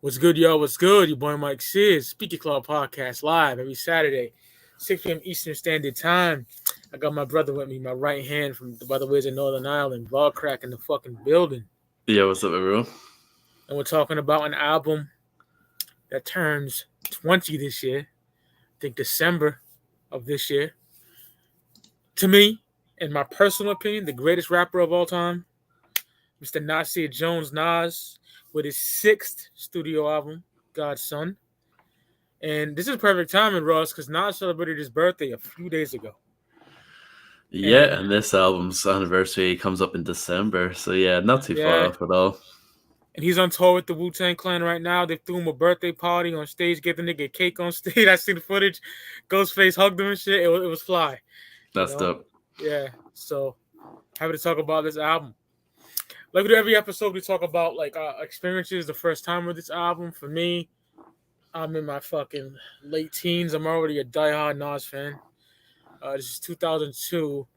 What's good, yo? What's good? Your boy Mike Sis, Ya Clout Podcast live every Saturday, 6 p.m. Eastern Standard Time. I got my brother with me, my right hand from the Brotherways in Northern Ireland, Ball Crack in the fucking building. Yeah, what's up, everyone? And we're talking about an album that turns 20 this year. I think December of this year. To me, in my personal opinion, the greatest rapper of all time, Mr. Nasir Jones Nas, with his sixth studio album, God's Son. And this is perfect timing, Ross, because Nas celebrated his birthday a few days ago. Yeah, and this album's anniversary comes up in December, so yeah, not too far off at all. And he's on tour with the Wu-Tang Clan right now. They threw him a birthday party on stage, gave the nigga a cake on stage. I seen the footage. Ghostface hugged him and shit. It was fly. That's dope. Yeah, so happy to talk about this album. Like we do every episode, we talk about like experiences the first time with this album. For me, I'm in my fucking late teens. I'm already a diehard Nas fan. This is 2002,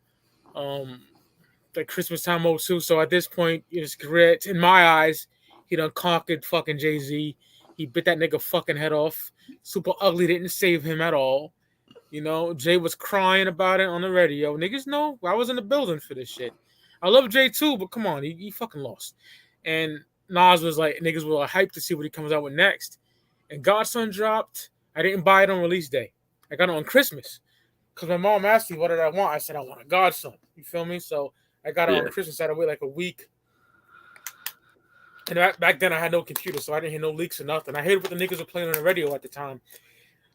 like Christmas time 02. So at this point, his career, in my eyes, he done conquered fucking Jay-Z. He bit that nigga fucking head off. Super Ugly didn't save him at all. You know, Jay was crying about it on the radio. Niggas know I was in the building for this shit. I love Jay too, but come on, he fucking lost. And Nas was like, niggas were hyped to see what he comes out with next. And Godson dropped. I didn't buy it on release day. I got it on Christmas. Because my mom asked me, what did I want? I said, I want a Godson. You feel me? So I got it on Christmas. I had to wait like a week. And back then I had no computer, so I didn't hear no leaks or nothing. I hated what the niggas were playing on the radio at the time.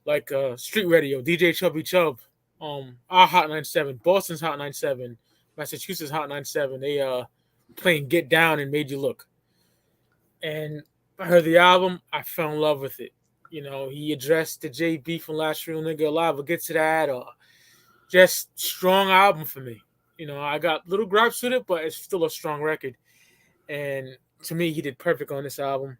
Like street radio, DJ Chubby Chub, our Hot 97, Boston's Hot 97, Massachusetts Hot 97. They playing Get Down and Made You Look. And I heard the album, I fell in love with it. You know, he addressed the JB from Last Real Nigga Alive. We'll get to that. Just strong album for me. You know, I got little gripes with it, but it's still a strong record. And to me, he did perfect on this album.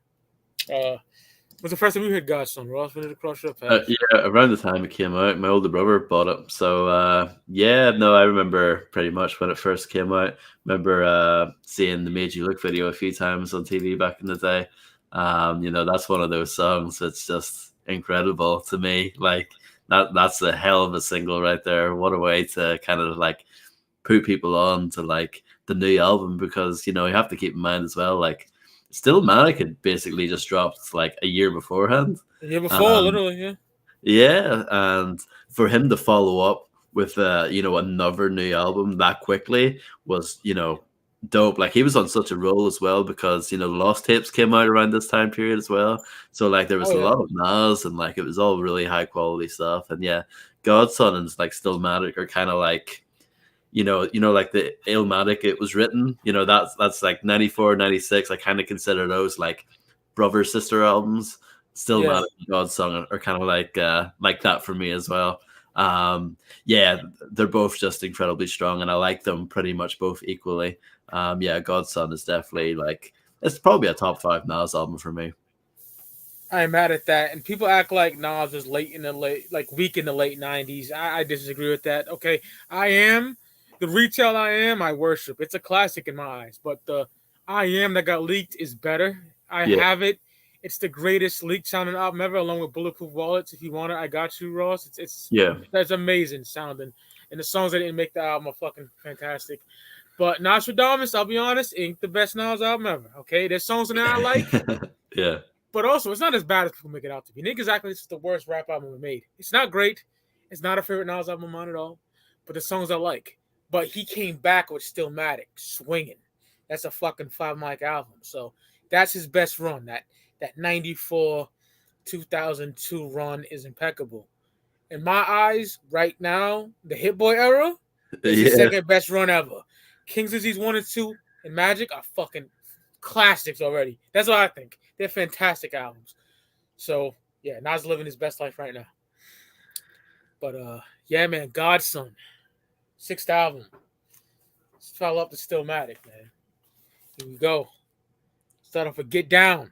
Was the first time you heard Godson, Ross? When did it cross your path? Yeah, around the time it came out, my older brother bought it. So, I remember pretty much when it first came out. Remember seeing the Made You Look video a few times on TV back in the day. That's one of those songs that's just incredible to me. Like, that's a hell of a single right there. What a way to kind of, like, put people on to, like, the new album, because, you have to keep in mind as well, like, Stillmatic had basically just dropped like a year beforehand. A year before, literally, yeah. Yeah, and for him to follow up with another new album that quickly was, dope. Like, he was on such a roll as well, because the Lost Tapes came out around this time period as well. So like there was a lot of Nas, and like it was all really high quality stuff. And yeah, Godson and like Stillmatic are kind of like, like the Illmatic it was written, that's like 94, 96. I kind of consider those like brother sister albums. Stillmatic and Godson are kind of like that for me as well. They're both just incredibly strong, and I like them pretty much both equally. Godson is definitely like, it's probably a top 5 Nas album for me. I am mad at that, and people act like Nas was weak in the late 90s. I disagree with that. Okay, the retail I Am, I worship. It's a classic in my eyes. But the I Am that got leaked is better. I have it. It's the greatest leaked sounding album ever, along with Bulletproof Wallets. If you want it, I got you, Ross. That's amazing sounding. And the songs that didn't make the album are fucking fantastic. But Nostradamus, I'll be honest, ain't the best Nas album ever. Okay, there's songs in there I like. Yeah. But also, it's not as bad as people make it out to be. Niggas act like it's the worst rap album ever made. It's not great. It's not a favorite Nas album of mine at all. But the songs I like. But he came back with Stillmatic, swinging. That's a fucking 5-mic album. So that's his best run. That 94, 2002 run is impeccable. In my eyes, right now, the Hit Boy era is the second best run ever. King's Disease 1 and 2 and Magic are fucking classics already. That's what I think. They're fantastic albums. So, yeah, Nas living his best life right now. But, man, Godson. 6th album. Let's follow up to Stillmatic, man. Here we go. Start off with Get Down.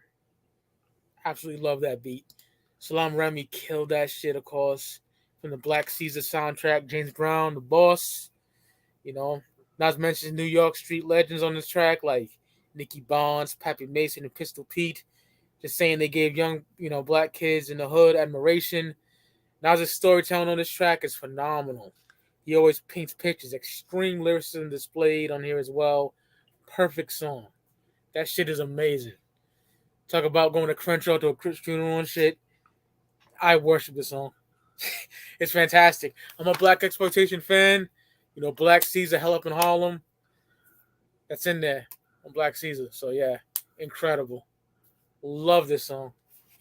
Absolutely love that beat. Salam Remy killed that shit, of course. From the Black Caesar soundtrack, James Brown, The Boss. Nas mentions New York street legends on this track, like Nicky Bonds, Pappy Mason, and Pistol Pete. just saying they gave young, black kids in the hood admiration. Nas's storytelling on this track is phenomenal. He always paints pictures, extreme lyricism displayed on here as well. Perfect song. That shit is amazing. Talk about going to Crenshaw to a Chris funeral and shit. I worship this song. It's fantastic. I'm a Black Exploitation fan. Black Caesar, Hell Up in Harlem. That's in there on Black Caesar. So yeah, incredible. Love this song.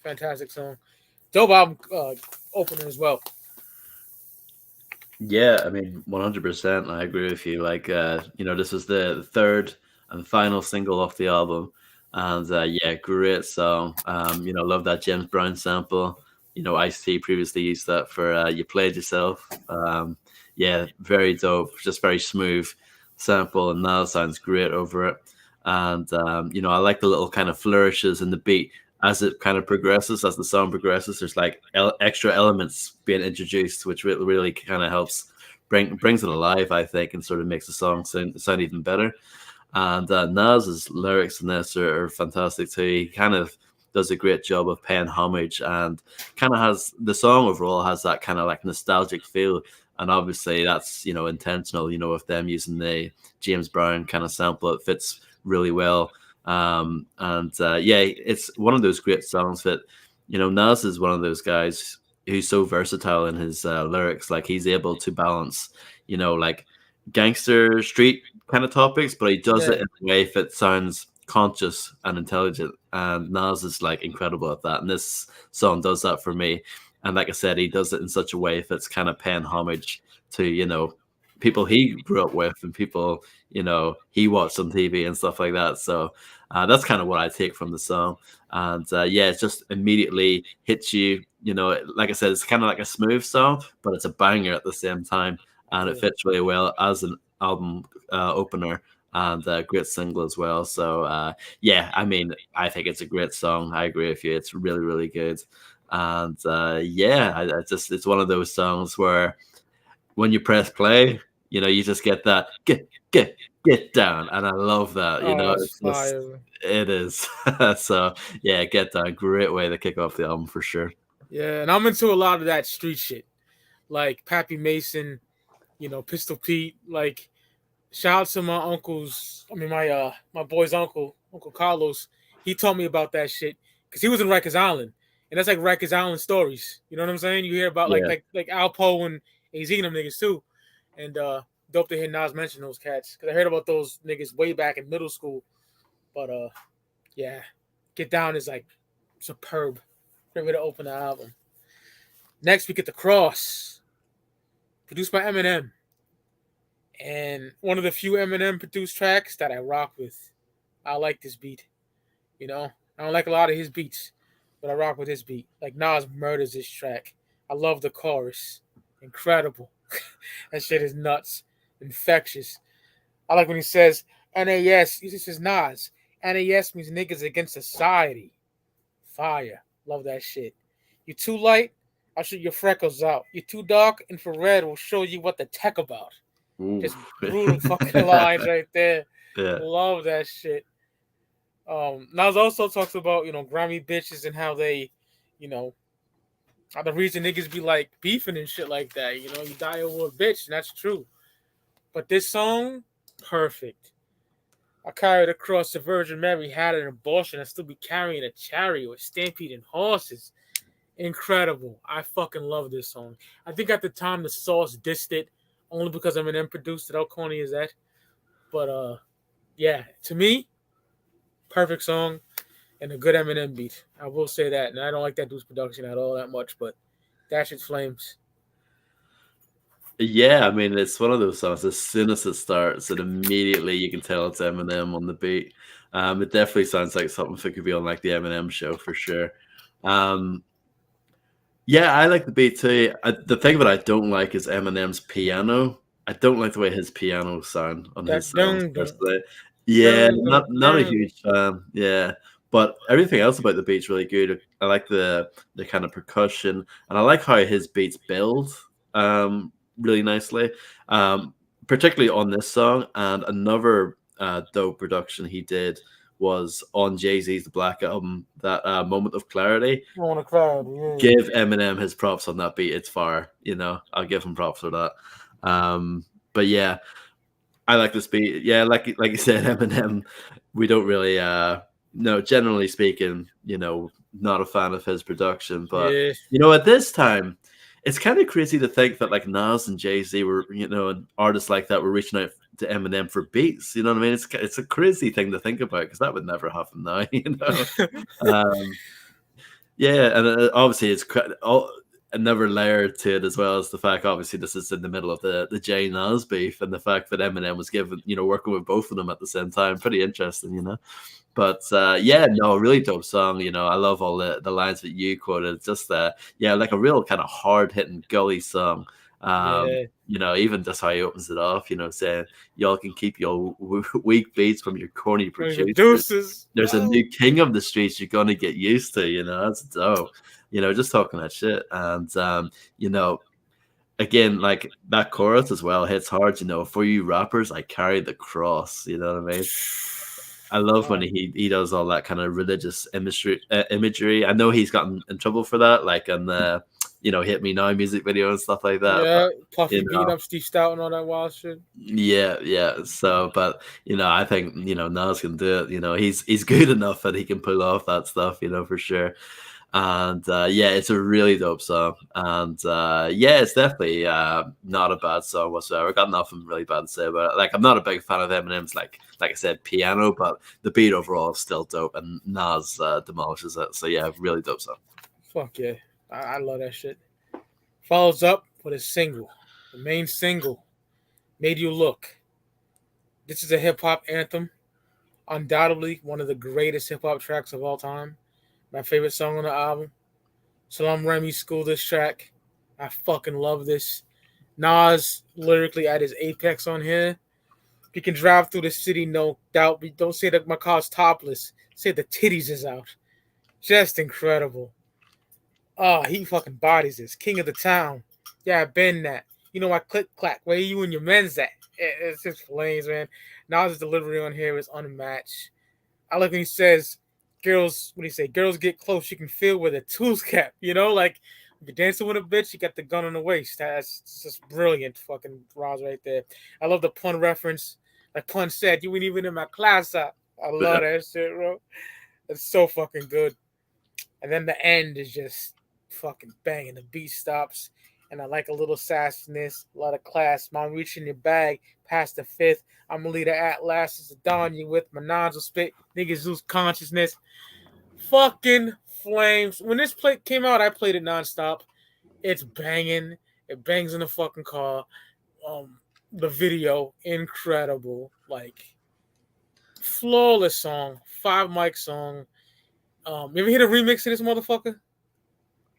Fantastic song. Dope album opener as well. Yeah, I mean, 100%. I agree with you. Like, this is the third and final single off the album, and yeah, great song. Love that James Brown sample. Ice-T previously used that for "You Played Yourself." Yeah, very dope. Just very smooth sample, and now sounds great over it. And I like the little kind of flourishes in the beat as it kind of progresses, as the song progresses. There's like extra elements being introduced, which really kind of helps brings it alive, I think, and sort of makes the song sound even better. And Nas's lyrics in this are fantastic too. He kind of does a great job of paying homage, and kind of has the song overall has that kind of like nostalgic feel. And obviously that's intentional. With them using the James Brown kind of sample, it fits really well. And yeah, it's one of those great songs that Nas is one of those guys who's so versatile in his lyrics. Like he's able to balance like gangster street kind of topics, but he does it in a way that sounds conscious and intelligent, and Nas is like incredible at that, and this song does that for me. And like I said, he does it in such a way that's kind of paying homage to people he grew up with and people he watched on TV and stuff like that. So that's kind of what I take from the song. And yeah, it just immediately hits you. Like I said, it's kind of like a smooth song, but it's a banger at the same time, and it fits really well as an album opener and a great single as well. So yeah, I mean, I think it's a great song. I agree with you. It's really, really good. And yeah, I just it's one of those songs where when you press play, you just get that get down, and I love that. It's fire. It is. So yeah, Get Down, great way to kick off the album for sure. Yeah, and I'm into a lot of that street shit, like Pappy Mason, Pistol Pete. Like, shout out to my uncle's. I mean, my boy's uncle, Uncle Carlos. He told me about that shit because he was in Rikers Island, and that's like Rikers Island stories. You know what I'm saying? You hear about Yeah. like Alpo and AZ and them niggas too, and dope to hear Nas mention those cats because I heard about those niggas way back in middle school. But yeah, Get Down is like superb. Great way to open the album. Next, we get The Cross, produced by Eminem, and one of the few Eminem produced tracks that I rock with. I like this beat. I don't like a lot of his beats, but I rock with his beat. Like Nas murders this track. I love the chorus. Incredible. That shit is nuts. Infectious. I like when he says NAS. This is Nas. NAS means niggas against society. Fire. Love that shit. You too light, I'll shoot your freckles out. You too dark, infrared will show you what the tech about. Ooh. Just brutal fucking lines right there. Yeah. Love that shit. Nas also talks about, Grammy bitches and how they, how the reason niggas be like beefing and shit like that. You die over a bitch, and that's true. But this song, perfect. I carried across the Virgin Mary, had an abortion, I still be carrying a chariot with stampeding horses. Incredible. I fucking love this song. I think at the time the Sauce dissed it only because Eminem produced it. How corny is that? But yeah, to me, perfect song and a good Eminem beat. I will say that. And I don't like that dude's production at all that much, but that shit flames. Yeah, I mean, it's one of those songs. As soon as it starts, and immediately you can tell it's Eminem on the beat. It definitely sounds like something that could be on like the Eminem show for sure. Yeah, I like the beat too. The thing that I don't like is Eminem's piano. I don't like the way his piano sound on his songs. Personally. Yeah, not a huge fan. Yeah, but everything else about the beat's really good. I like the kind of percussion, and I like how his beats build really nicely, particularly on this song. And another dope production he did was on Jay-Z's The Black Album, that Moment of Clarity. I want to cry. Yeah. Give Eminem his props on that beat. It's fire. I'll give him props for that. But yeah, I like this beat. Yeah, like you said, Eminem, we don't really no, generally speaking, not a fan of his production. But Yeah. at this time, it's kind of crazy to think that like Nas and Jay-Z were, and artists like that were reaching out to Eminem for beats. You know what I mean? It's a crazy thing to think about because that would never happen now. Um, yeah, and obviously it's another layer to it as well as the fact, obviously, this is in the middle of the Jay Nas beef, and the fact that Eminem was given, working with both of them at the same time, pretty interesting. But yeah, no, really dope song. I love all the lines that you quoted. Just yeah, like a real kind of hard hitting gully song. Yeah. Even just how he opens it off, saying y'all can keep your weak beats from your corny producers. Producers. There's a new king of the streets you're gonna get used to. That's dope. Just talking that shit. And again, like that chorus as well hits hard. For you rappers, I carry the cross. You know what I mean? I love when he does all that kind of religious imagery. I know he's gotten in trouble for that, like in the Hit Me Now music video and stuff like that. Yeah, but, Puffy beating up Steve Stout and all that wild shit. Yeah. So, but I think Nas can do it. He's good enough that he can pull off that stuff. For sure. And yeah, it's a really dope song. And yeah, it's definitely not a bad song whatsoever. I got nothing really bad to say about it. Like, I'm not a big fan of Eminem's, like I said, piano, but the beat overall is still dope, and Nas demolishes it. So yeah, really dope song. Fuck yeah, I love that shit. Follows up with a single, the main single, "Made You Look." This is a hip hop anthem, undoubtedly one of the greatest hip hop tracks of all time. My favorite song on the album. Salam Remy School this track. I fucking love this. Nas lyrically at his apex on here. You can drive through the city, no doubt. But don't say that my car's topless. Say the titties is out. Just incredible. He fucking bodies this. King of the town. Yeah, I been that. I click clack. Where you and your men's at? It's just flames, man. Nas' delivery on here is unmatched. I like when he says, girls, what do you say? Girls get close, you can feel where the tools kept. Like if you're dancing with a bitch, you got the gun on the waist. That's just brilliant fucking Roz right there. I love the pun reference. Like Pun said, you ain't even in my class. I love that shit, bro. It's so fucking good. And then the end is just fucking banging. The beat stops. And I like a little sassiness, a lot of class. Mom reaching your bag past the fifth. I'm a leader at last. It's a dawn you with. My nons will spit. Niggas lose consciousness. Fucking flames. When this came out, I played it nonstop. It's banging. It bangs in the fucking car. The video, incredible. Like, flawless song. 5 mic song. You ever hear the remix of this motherfucker?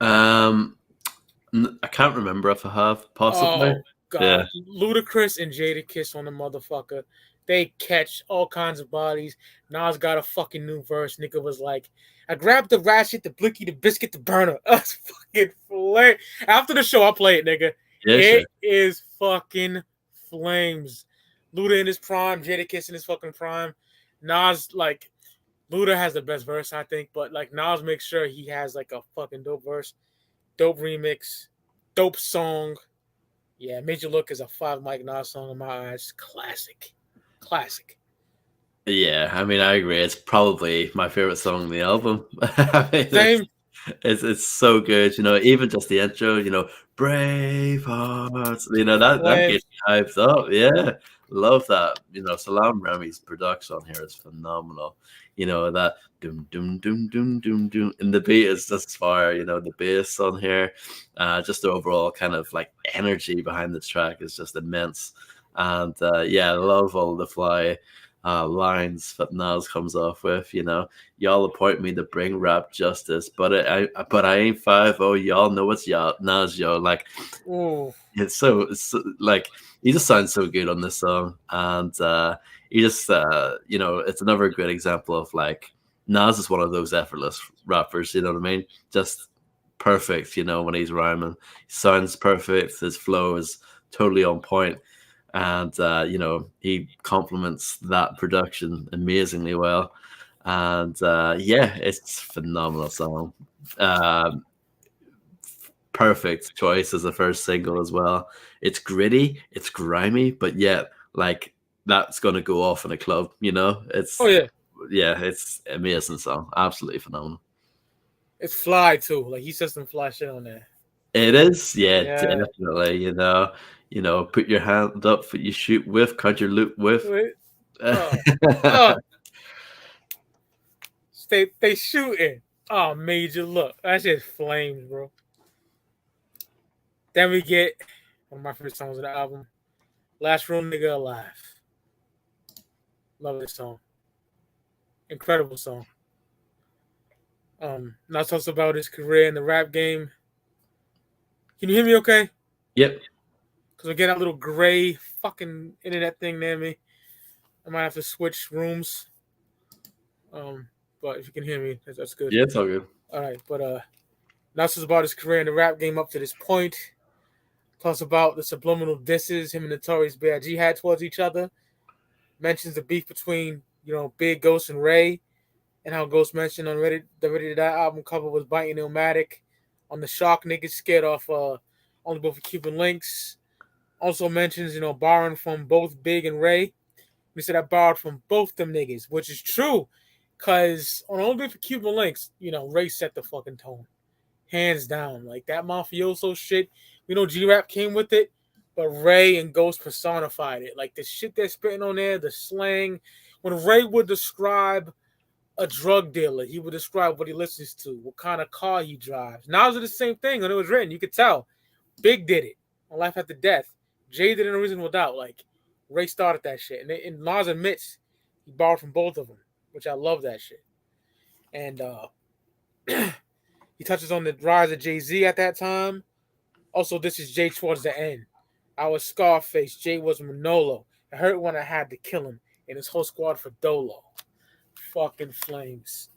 I can't remember if I have. Possibly. Oh, God. Yeah. Ludacris and Jadakiss on the motherfucker. They catch all kinds of bodies. Nas got a fucking new verse. Nigga was like, I grabbed the ratchet, the blicky, the biscuit, the burner. That's fucking flame. After the show, I'll play it, nigga. Yeah, it is fucking flames. Luda in his prime, Jadakiss in his fucking prime. Nas, like, Luda has the best verse, I think, but like Nas makes sure he has like a fucking dope verse. Dope remix, dope song. Yeah, Made You Look is a 5 mic Nas song in my eyes. Classic. Yeah, I mean, I agree. It's probably my favorite song on the album. Same. It's so good. Even just the intro, brave hearts, that gets me hyped up. Yeah, love that. Salam Remy's production on here is phenomenal. That doom doom doom doom doom doom, and the beat is just fire. The bass on here, just the overall kind of like energy behind the track is just immense. And yeah, I love all the fly lines that Nas comes off with. Y'all appoint me to bring rap justice, but I ain't 5-0. Y'all know it's Nas, yo. Like, it's so like he just sounds so good on this song, and he just it's another great example of like Nas is one of those effortless rappers. You know what I mean? Just perfect. When he's rhyming, he sounds perfect. His flow is totally on point. And he complements that production amazingly well. And yeah, it's a phenomenal song. Um, Perfect choice as the first single as well. It's gritty, it's grimy, but yet like that's gonna go off in a club. Oh It's yeah, yeah, it's amazing song, absolutely phenomenal. it's fly too. Like he says some fly shit on there. It is, yeah, Yeah. definitely. Put your hand up for you shoot with, cut your loop with. Wait. Oh, they shooting. Oh, major look. That shit flames, bro. Then we get one of my favorite songs of the album, "Last Real Nigga Alive." Love this song. Incredible song. Now talks about his career in the rap game. Can you hear me okay? Yep. Because we're getting a little gray fucking internet thing near me. I might have to switch rooms. But if you can hear me, that's good. Yeah, it's all good. All right, but now this is about his career in the rap game up to this point. Talks about the subliminal disses him and Notorious B.I.G. had towards each other. Mentions the beef between Big Ghost and Ray, and how Ghost mentioned on the Ready to Die album cover was biting Illmatic. On the Shock niggas scared off Only Built for Cuban Links. Also mentions borrowing from both Big and Ray. We said I borrowed from both them niggas, which is true. Cause on Only Built for Cuban Links, Ray set the fucking tone. Hands down. Like that mafioso shit. G-Rap came with it, but Ray and Ghost personified it. Like the shit they're spitting on there, the slang. When Ray would describe a drug dealer, he would describe what he listens to, what kind of car he drives. Nas did the same thing when it was written. You could tell. Big did it on Life After Death. Jay did it in Reasonable Doubt. Like Ray started that shit, and Nas admits he borrowed from both of them, which I love that shit. And he touches on the rise of Jay-Z at that time. Also, this is Jay towards the end. I was Scarface. Jay was Manolo. It hurt when I had to kill him, and his whole squad for Dolo. Fucking flames.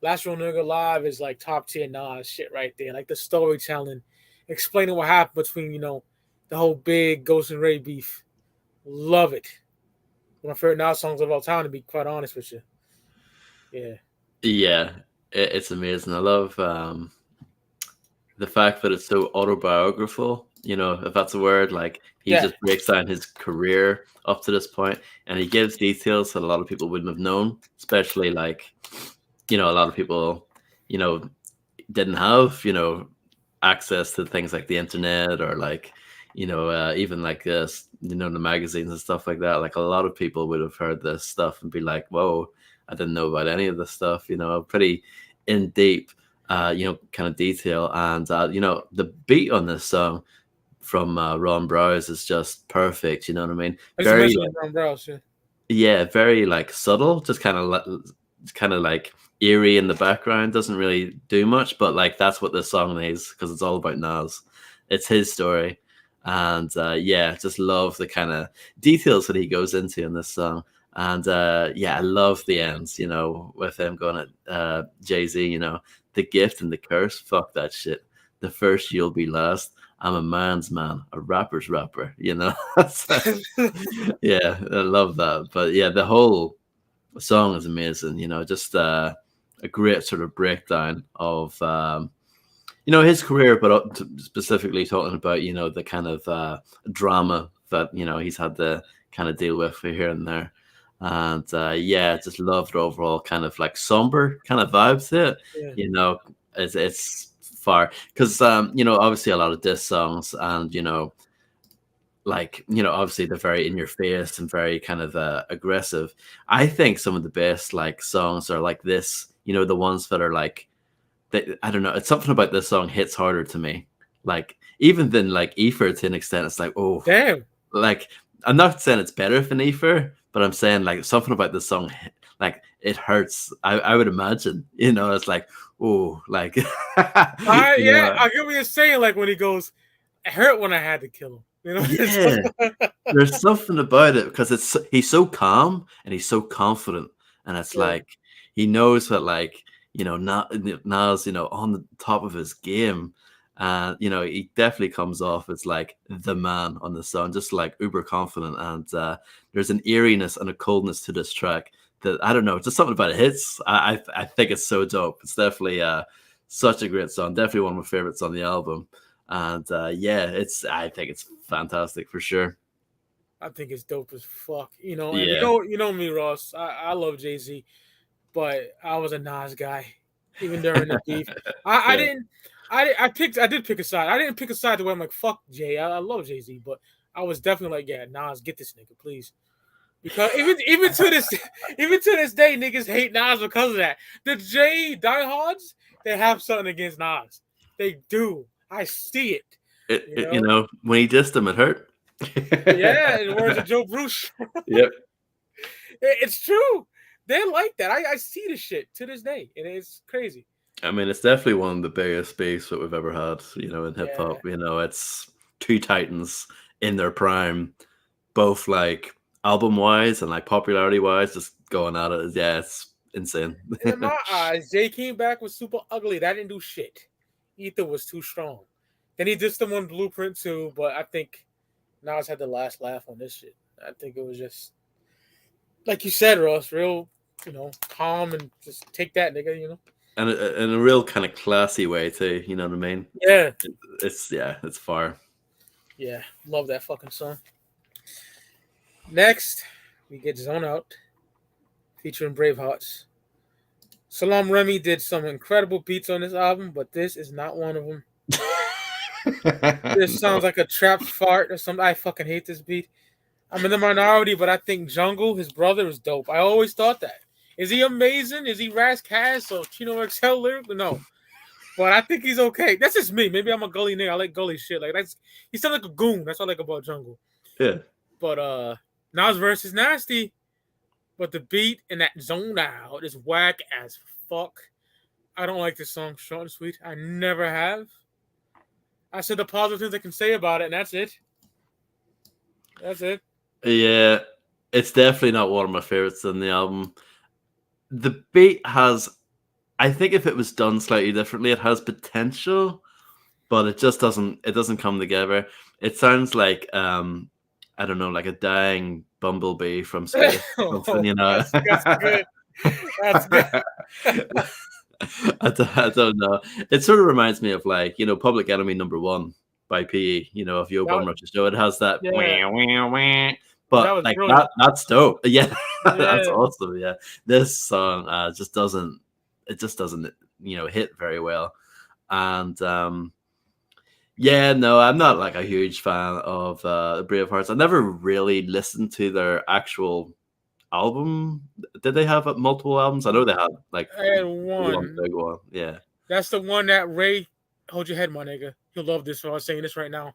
Last Real Nigga Live is like top tier Nas shit right there. Like the storytelling, explaining what happened between the whole Big Ghost and Ray beef. Love it. One of my favorite Nas songs of all time, to be quite honest with you. Yeah. Yeah, it's amazing. I love the fact that it's so autobiographical, if that's a word. Like he just breaks down his career up to this point, and he gives details that a lot of people wouldn't have known, especially like, a lot of people, didn't have, access to things like the internet or like, even like this, the magazines and stuff like that. Like a lot of people would have heard this stuff and be like, whoa, I didn't know about any of this stuff, pretty in deep, kind of detail. And, the beat on this song from Ron Browse is just perfect. You know what I mean? Very, Ron Browse, yeah, very like subtle, just kind of like eerie in the background. Doesn't really do much, but like that's what this song is, because it's all about Nas. It's his story. And yeah, just love the kind of details that he goes into in this song. And yeah, I love the ends, with him going at Jay-Z, the gift and the curse, fuck that shit. The first you'll be last. I'm a man's man, a rapper's rapper, So, yeah, I love that. But yeah, the whole song is amazing, just a great sort of breakdown of his career, but specifically talking about the kind of drama that he's had to kind of deal with here and there. And yeah, just love the overall kind of like somber kind of vibes to it. Yeah. It's far, because obviously a lot of diss songs, and like obviously they're very in your face and very kind of aggressive. I think some of the best like songs are like this, the ones that are like, I don't know, it's something about this song hits harder to me, like even than like Ether to an extent. It's like, oh damn, like I'm not saying it's better than Ether, but I'm saying like something about this song, like it hurts. I would imagine, it's like, oh, like yeah, I get what you're saying. Like when he goes, it hurt when I had to kill him. Yeah, there's something about it, because he's so calm and he's so confident, and it's like he knows that like Nas on the top of his game, and he definitely comes off as like the man on the song, just like uber confident. And there's an eeriness and a coldness to this track I don't know, just something about it hits. I think it's so dope. It's definitely such a great song. Definitely one of my favorites on the album. And I think it's fantastic for sure. I think it's dope as fuck. You know, and Yeah. you know me, Ross. I love Jay-Z, but I was a Nas guy, even during the beef. I Yeah. didn't. I did pick a side. I didn't pick a side the way I'm like, fuck Jay. I love Jay-Z, but I was definitely like, yeah, Nas, get this nigga, please. Because even to this day, niggas hate Nas because of that. The Jay diehards, they have something against Nas. They do. I see it. You know, when he dissed him, it hurt. Yeah, in the words of Joe Bruce. Yep. It's true. They like that. I see the shit to this day, and it's crazy. I mean, it's definitely one of the biggest beefs that we've ever had, you know, in hip hop. Yeah. You know, it's two titans in their prime, both like album wise and like popularity wise, just going at it. Yeah, it's insane. In my eyes, Jay came back with Super Ugly. That didn't do shit. Ether was too strong. Then he did some on Blueprint too, but I think Nas had the last laugh on this shit. I think it was just like you said, Ross, real, calm and just take that, nigga, And in a real kind of classy way too, you know what I mean? Yeah. It's fire. Yeah, love that fucking song. Next, we get Zone Out, featuring Bravehearts. Salam Remy did some incredible beats on this album, but this is not one of them. This sounds like a trap fart or something. I fucking hate this beat. I'm in the minority, but I think Jungle, his brother, is dope. I always thought that. Is he amazing? Is he Ras Kass or Chino XL lyrically? No. But I think he's okay. That's just me. Maybe I'm a gully nigga. I like gully shit. Like he sounds like a goon. That's what I like about Jungle. Yeah. But Nas verse is nasty. But the beat and that Zone Out is whack as fuck. I don't like this song, short and sweet. I never have. I said the positive things I can say about it, and that's it. That's it. Yeah, it's definitely not one of my favorites on the album. The beat has, I think if it was done slightly differently, it has potential, but it just doesn't come together. It sounds like, I don't know, like a dying bumblebee from space. Something, you know. That's good. That's good. I don't know. It sort of reminds me of like, Public Enemy #1 by PE, if you Bum Rush show, it has that but like that's dope. Yeah, that's awesome. Yeah. This song just doesn't hit very well. And yeah, no, I'm not like a huge fan of Bravehearts. I never really listened to their actual album. Did they have multiple albums? I know they had like one big one. Yeah, that's the one that Ray. Hold your head, my nigga. You'll love this. I was saying this right now.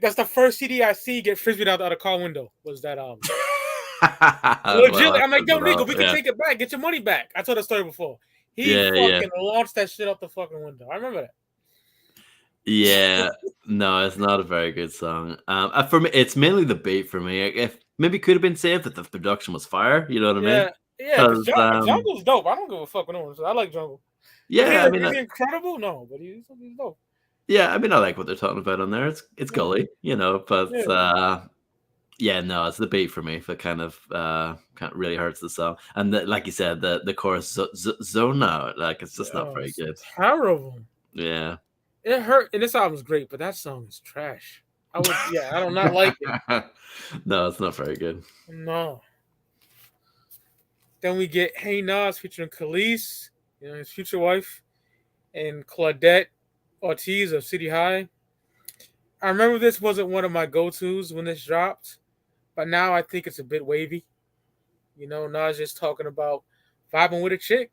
That's the first CD I see get frisbeed out the car window. Was that legit? I'm like, yo, nigga, we can take it back. Get your money back. I told that story before. He fucking launched that shit out the fucking window. I remember that. Yeah, no, it's not a very good song. For me, it's mainly the beat for me. If maybe could have been saved if the production was fire. You know what I mean? Yeah. Jungle's dope. I don't give a fuck with no one. I like Jungle. Yeah, is he incredible? No, but he's dope. Yeah, I mean, I like what they're talking about on there. It's gully, but yeah, no, it's the beat for me that kind of really hurts the song. And like you said, the chorus Zone Out, like it's just not very good. Terrible. Yeah, it hurt. And this album's great, but that song is trash. I do not like it. No, it's not very good. No. Then we get Hey Nas featuring Khalees, his future wife, and Claudette Ortiz of City High. I remember this wasn't one of my go-tos when this dropped, but now I think it's a bit wavy. Nas just talking about vibing with a chick.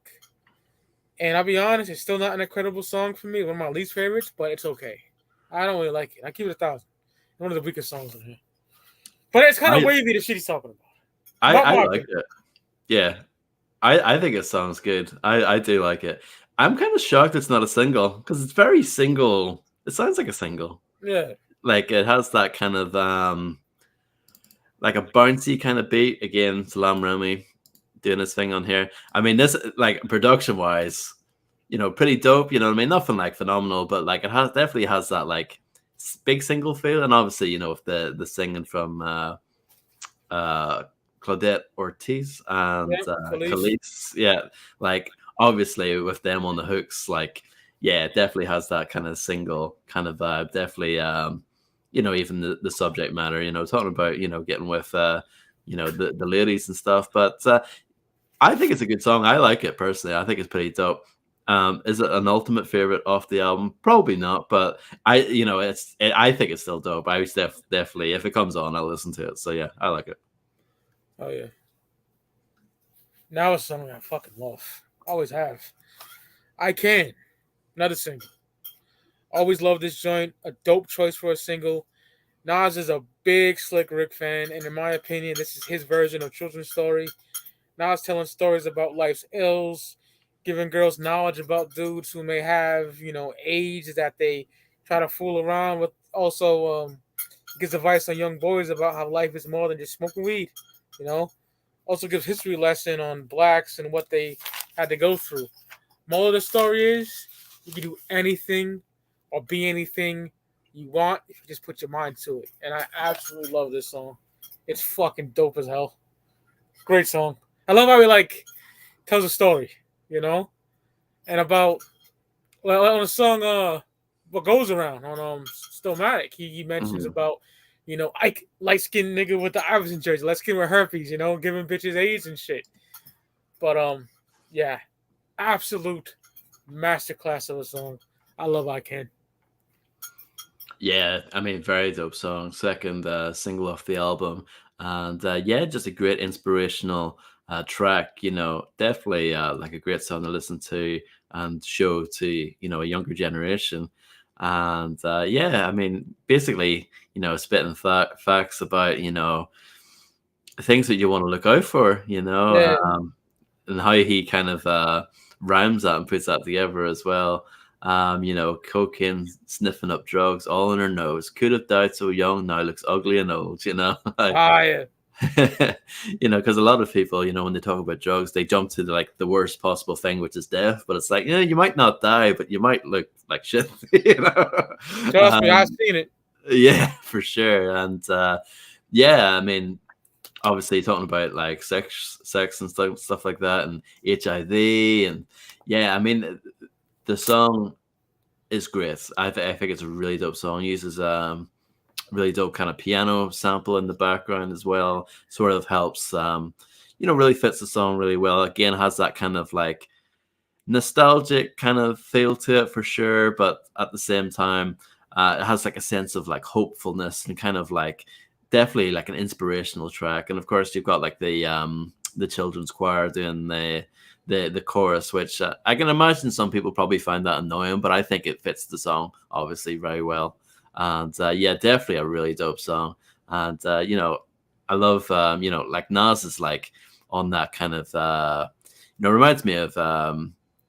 And I'll be honest, it's still not an incredible song for me. One of my least favorites, but it's okay. I don't really like it. I keep it 1,000. One of the weakest songs on here. But it's kind of wavy, the shit he's talking about. I like it. Yeah. I think it sounds good. I do like it. I'm kind of shocked it's not a single because it's very single. It sounds like a single. Yeah. Like it has that kind of like a bouncy kind of beat. Again, Salam Remy doing his thing on here. I mean, this like production wise, pretty dope. You know what I mean? Nothing like phenomenal, but like it definitely has that like big single feel. And obviously, with the singing from Claudette Ortiz and Yeah, Khalees. Khalees. Yeah, like obviously with them on the hooks, like yeah, it definitely has that kind of single kind of vibe. Definitely, even the subject matter, talking about getting with the ladies and stuff. But I think it's a good song. I like it personally. I think it's pretty dope. Is it an ultimate favorite off the album? Probably not, but I think it's still dope. I was definitely, if it comes on, I'll listen to it. So yeah, I like it. Oh yeah. Now it's something I fucking love. Always have. I Can. Another single. Always love this joint. A dope choice for a single. Nas is a big Slick Rick fan, and in my opinion, this is his version of Children's Story. Nas telling stories about life's ills, giving girls knowledge about dudes who may have, age that they try to fool around with. Also, gives advice on young boys about how life is more than just smoking weed. You know, also gives history lesson on blacks and what they had to go through. Moral of the story is you can do anything or be anything you want if you just put your mind to it. And I absolutely love this song. It's fucking dope as hell. Great song. I love how he tells a story, and about on the song What Goes Around on Stillmatic, he mentions Mhm. about Ike, light skinned nigga with the Iverson jersey, light skin with herpes, giving bitches AIDS and shit. But yeah, absolute masterclass of a song. I love I Can. Yeah, I mean, very dope song. Second single off the album, and yeah, just a great inspirational track. Definitely like a great song to listen to and show to a younger generation. And yeah, I mean, basically, spitting facts about things that you want to look out for. Yeah, And how he kind of rhymes that and puts that together as well. Cocaine, sniffing up drugs, all in her nose. Could have died so young, now looks ugly and old. fire. Because a lot of people, when they talk about drugs, they jump to the worst possible thing, which is death. But it's like, you might not die, but you might look like shit. Trust me, I've Um, seen it. yeah, for sure. And yeah, I mean, obviously talking about like sex and stuff like that, and HIV, and yeah, I mean, the song is great. I think it's a really dope song. It uses really dope kind of piano sample in the background as well. Sort of helps really fits the song really well. Again, has that kind of like nostalgic kind of feel to it for sure, but at the same time, it has like a sense of like hopefulness and kind of like definitely like an inspirational track. And of course, you've got like the children's choir doing the chorus, which I can imagine some people probably find that annoying, but I think it fits the song obviously very well. And yeah, definitely a really dope song. And I love like Nas is like on that kind of reminds me of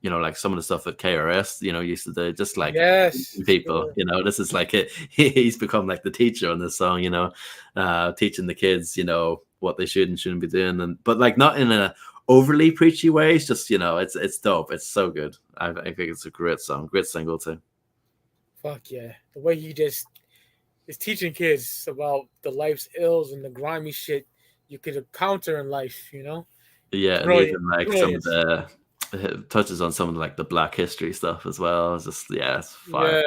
like some of the stuff that KRS used to do, just like Yes. people. This is like he's become like the teacher on this song. Teaching the kids what they should and shouldn't be doing, but like not in a overly preachy way. It's just it's dope. It's so good. I think it's a great song, great single too. Fuck yeah. The way he just is teaching kids about the life's ills and the grimy shit you could encounter in life. Yeah, and Brilliant. even like some of Brilliant. the it touches on some of like the Black history stuff as well. It's just it's fire.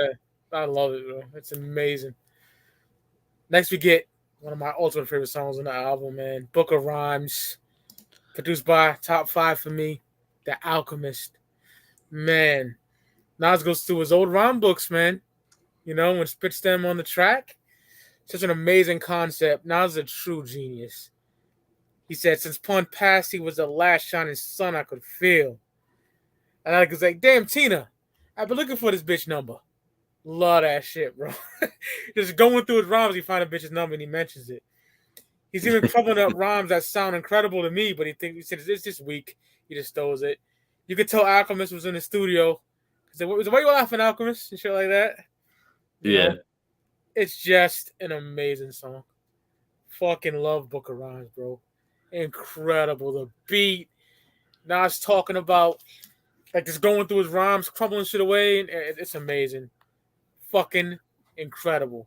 Yeah. I love it, bro. It's amazing. Next we get one of my ultimate favorite songs on the album, man. Book of Rhymes. Produced by top 5 for me. The Alchemist. Man. Nas goes through his old rhyme books, man. And spits them on the track. Such an amazing concept. Nas is a true genius. He said, since Pun passed, he was the last shining sun I could feel. And I was like, damn, Tina, I've been looking for this bitch number. Love that shit, bro. Just going through his rhymes, he find a bitch's number and he mentions it. He's even crumbling up rhymes that sound incredible to me, but he said it's just weak. He just stole it. You could tell Alchemist was in the studio. He said, why you laughing, Alchemist? And shit like that. Yeah. It's just an amazing song. Fucking love Book of Rhymes, bro. Incredible. The beat. Nas talking about just going through his rhymes, crumbling shit away, and it's amazing. Fucking incredible.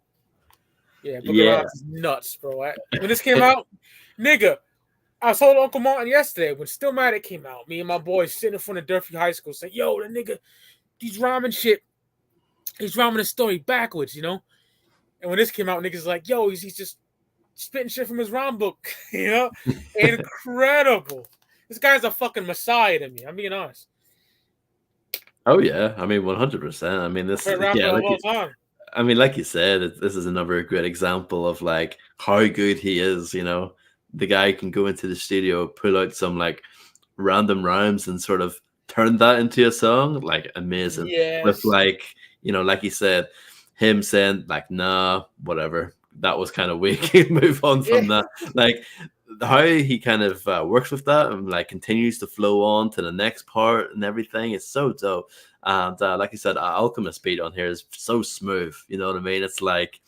Yeah, Book of Yeah. Rhymes is nuts, bro. When this came out, nigga, I told Uncle Martin yesterday when Stillmatic came out. Me and my boys sitting in front of Durfee High School saying, "Yo, the nigga, he's rhyming shit. He's rhyming the story backwards, you know." And when this came out, niggas like, "Yo, he's just spitting shit from his rhyme book," you know. Incredible. This guy's a fucking messiah to me. I'm being honest. Oh yeah, I mean 100%. I mean this, Favorite rapper yeah, of like all time. I mean, like you said, this is another great example of like how good he is. You know, the guy can go into the studio, pull out some like random rhymes, and sort of turn that into a song. Like amazing. With Yes. like, you know, like you said, him saying like, "Nah, whatever." That was kind of weak. Move on Yeah. from that. Like how he kind of works with that and like continues to flow on to the next part and everything is so dope. And like you said, Alchemist beat on here is so smooth. You know what I mean? It's like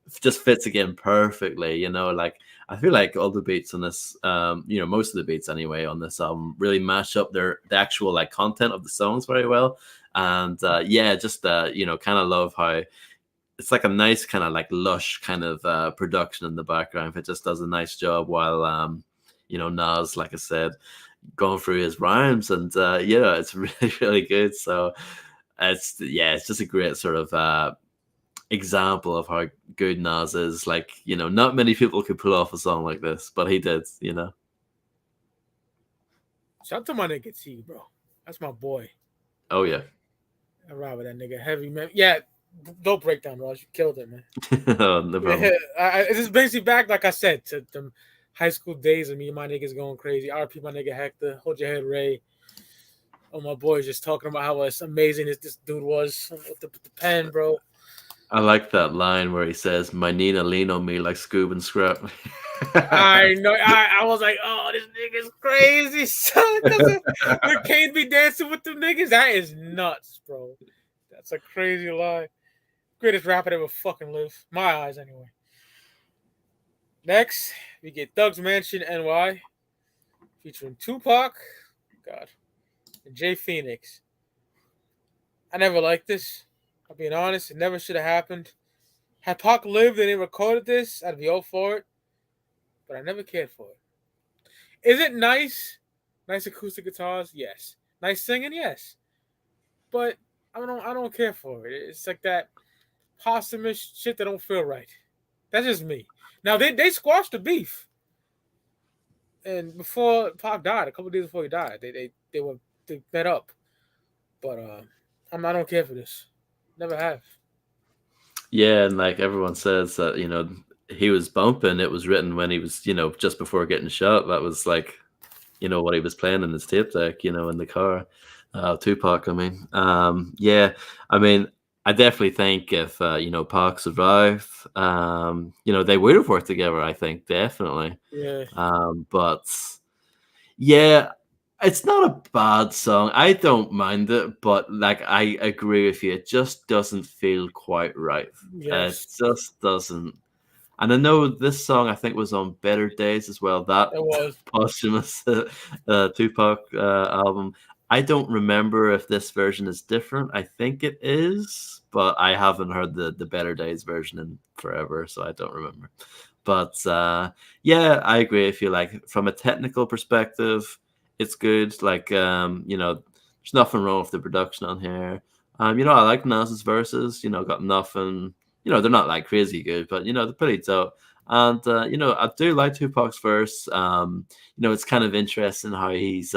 it just fits again perfectly. You know, like I feel like all the beats on this, you know, most of the beats anyway on this album really mash up the actual like content of the songs very well. And yeah, just you know, kind of love how it's like a nice kind of like lush kind of production in the background. It just does a nice job while you know, Nas, like I said, going through his rhymes, and yeah, it's really really good. So it's just a great sort of example of how good Nas is. Like, you know, not many people could pull off a song like this, but he did. You know. Shout out to my nigga T, bro. That's my boy. Oh yeah. I ride with that nigga heavy, man. Yeah, dope breakdown, Ross. You killed it, man. Oh, no problem. Yeah, it just brings me back, like I said, to the high school days of me and my niggas going crazy. RP my nigga Hector, hold your head, Ray. Oh, my boys just talking about how amazing this dude was with the pen, bro. I like that line where he says, "My Nina lean on me like Scoob and Scrap." I know. I was like, oh, this nigga's crazy. So when Kane be dancing with them niggas, that is nuts, bro. That's a crazy lie. Greatest rapper that ever fucking live. My eyes, anyway. Next, we get Thug's Mansion NY, featuring Tupac, God, and Jay Phoenix. I never liked this. I'll be honest, it never should have happened. Had Pac lived and they recorded this, I'd be all for it. But I never cared for it. Is it nice? Nice acoustic guitars? Yes. Nice singing? Yes. But I don't care for it. It's like that posthumous shit that don't feel right. That's just me. Now they squashed the beef. And before Pac died, a couple days before he died, they met up. But I don't care for this. Never have. Yeah, and like everyone says that, you know, he was bumping. It was written when he was, you know, just before getting shot. That was like, you know, what he was playing in his tape deck, you know, in the car. Tupac, I mean. Yeah, I mean, I definitely think if, you know, Pac survived, you know, they would have worked together, I think, definitely. Yeah. But yeah, it's not a bad song. I don't mind it, but like I agree with you, it just doesn't feel quite right. It Yes. just doesn't. And I know this song I think was on Better Days as well. That It was. posthumous Tupac album. I don't remember if this version is different. I think it is, but I haven't heard the Better Days version in forever, so I don't remember. But yeah, I agree with you. Like from a technical perspective, it's good. Like you know, there's nothing wrong with the production on here. You know, I like Nas's verses. You know, got nothing. You know, they're not like crazy good, but you know, they're pretty dope. And you know, I do like Tupac's verse. You know, it's kind of interesting how he's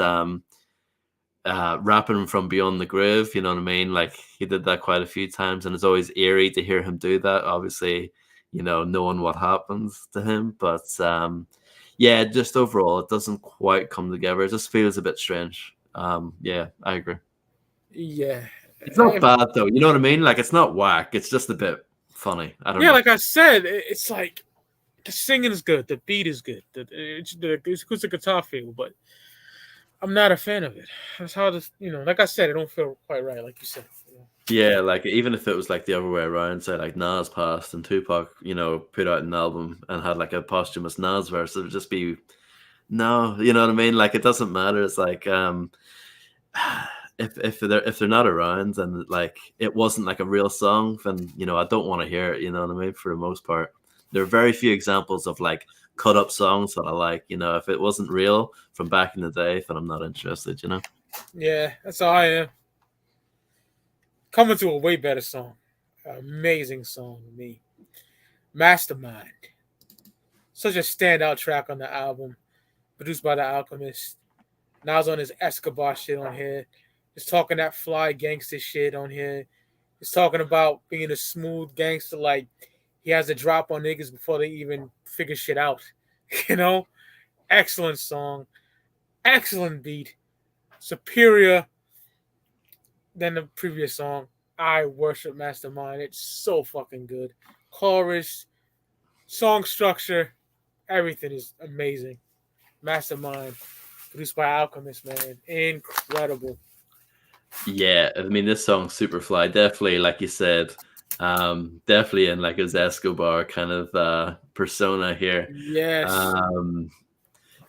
rapping from beyond the grave. You know what I mean? Like he did that quite a few times, and it's always eerie to hear him do that. Obviously, you know, knowing what happens to him, but yeah, just overall, it doesn't quite come together. It just feels a bit strange. Yeah, I agree. Yeah. It's not bad though. You know what I mean? Like it's not whack. It's just a bit funny. I don't Yeah, know. like I said, it's like the singing is good, the beat is good, the acoustic guitar feel, but I'm not a fan of it. That's how this, like I said, it don't feel quite right, like you said. Yeah, like even if it was like the other way around, say like Nas passed and Tupac, you know, put out an album and had like a posthumous Nas verse, it would just be no, you know what I mean? Like it doesn't matter. It's like if they're not around and like it wasn't like a real song, then you know I don't want to hear it. You know what I mean? For the most part, there are very few examples of like cut up songs that I like. You know, if it wasn't real from back in the day, then I'm not interested. You know. Yeah, that's how I am. Coming to a way better song. Amazing song to me. Mastermind. Such a standout track on the album. Produced by The Alchemist. Nas on his Escobar shit on here. Just talking that fly gangster shit on here. Just talking about being a smooth gangster. Like, he has a drop on niggas before they even figure shit out. You know? Excellent song. Excellent beat. Superior than the previous song. I Worship Mastermind. It's so fucking good. Chorus, song structure, everything is amazing. Mastermind, produced by Alchemist, man. Incredible. Yeah, I mean this song's Superfly, definitely, like you said, definitely in like his Escobar kind of persona here. Yes. Um,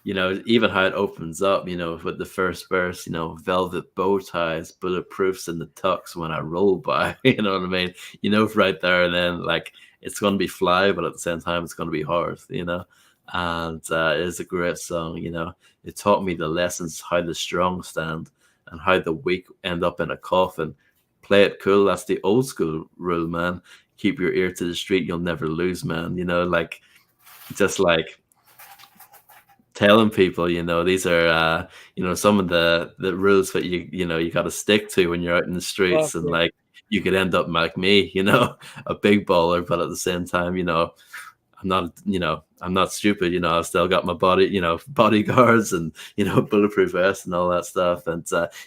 you know, even how it opens up, you know, with the first verse, you know, velvet bow ties, bulletproofs in the tux when I roll by, you know what I mean? You know, right there and then, like, it's going to be fly, but at the same time, it's going to be hard, you know? And it is a great song, you know? It taught me the lessons, how the strong stand and how the weak end up in a coffin. Play it cool. That's the old school rule, man. Keep your ear to the street. You'll never lose, man. You know, like, just like, telling people, you know, these are you know, some of the rules that you know you got to stick to when you're out in the streets, Fuck and yeah. like you could end up like me, you know, a big baller, but at the same time, you know, I'm not, you know, I'm not stupid, you know, I've still got my body, you know, bodyguards and, you know, bulletproof vest and all that stuff. And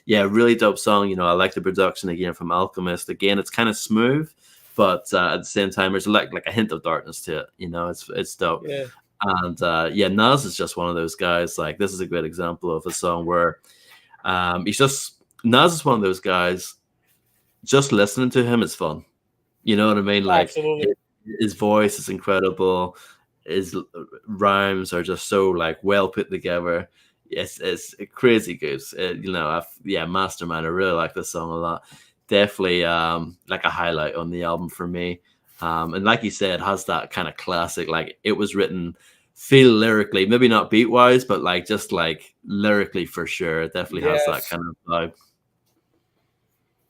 yeah, really dope song. You know, I like the production again from Alchemist. Again, it's kind of smooth, but at the same time, there's like a hint of darkness to it. You know, it's dope. Yeah. And yeah, Nas is just one of those guys. Like, this is a great example of a song where he's just, Nas is one of those guys. Just listening to him is fun. You know what I mean? Like, Absolutely. his voice is incredible. His rhymes are just so like well put together. It's crazy good. You know, yeah, Mastermind. I really like this song a lot. Definitely like a highlight on the album for me. And like you said, has that kind of classic, like it was written, feel lyrically, maybe not beat wise, but like just like lyrically for sure. It definitely has that Yes. kind of vibe.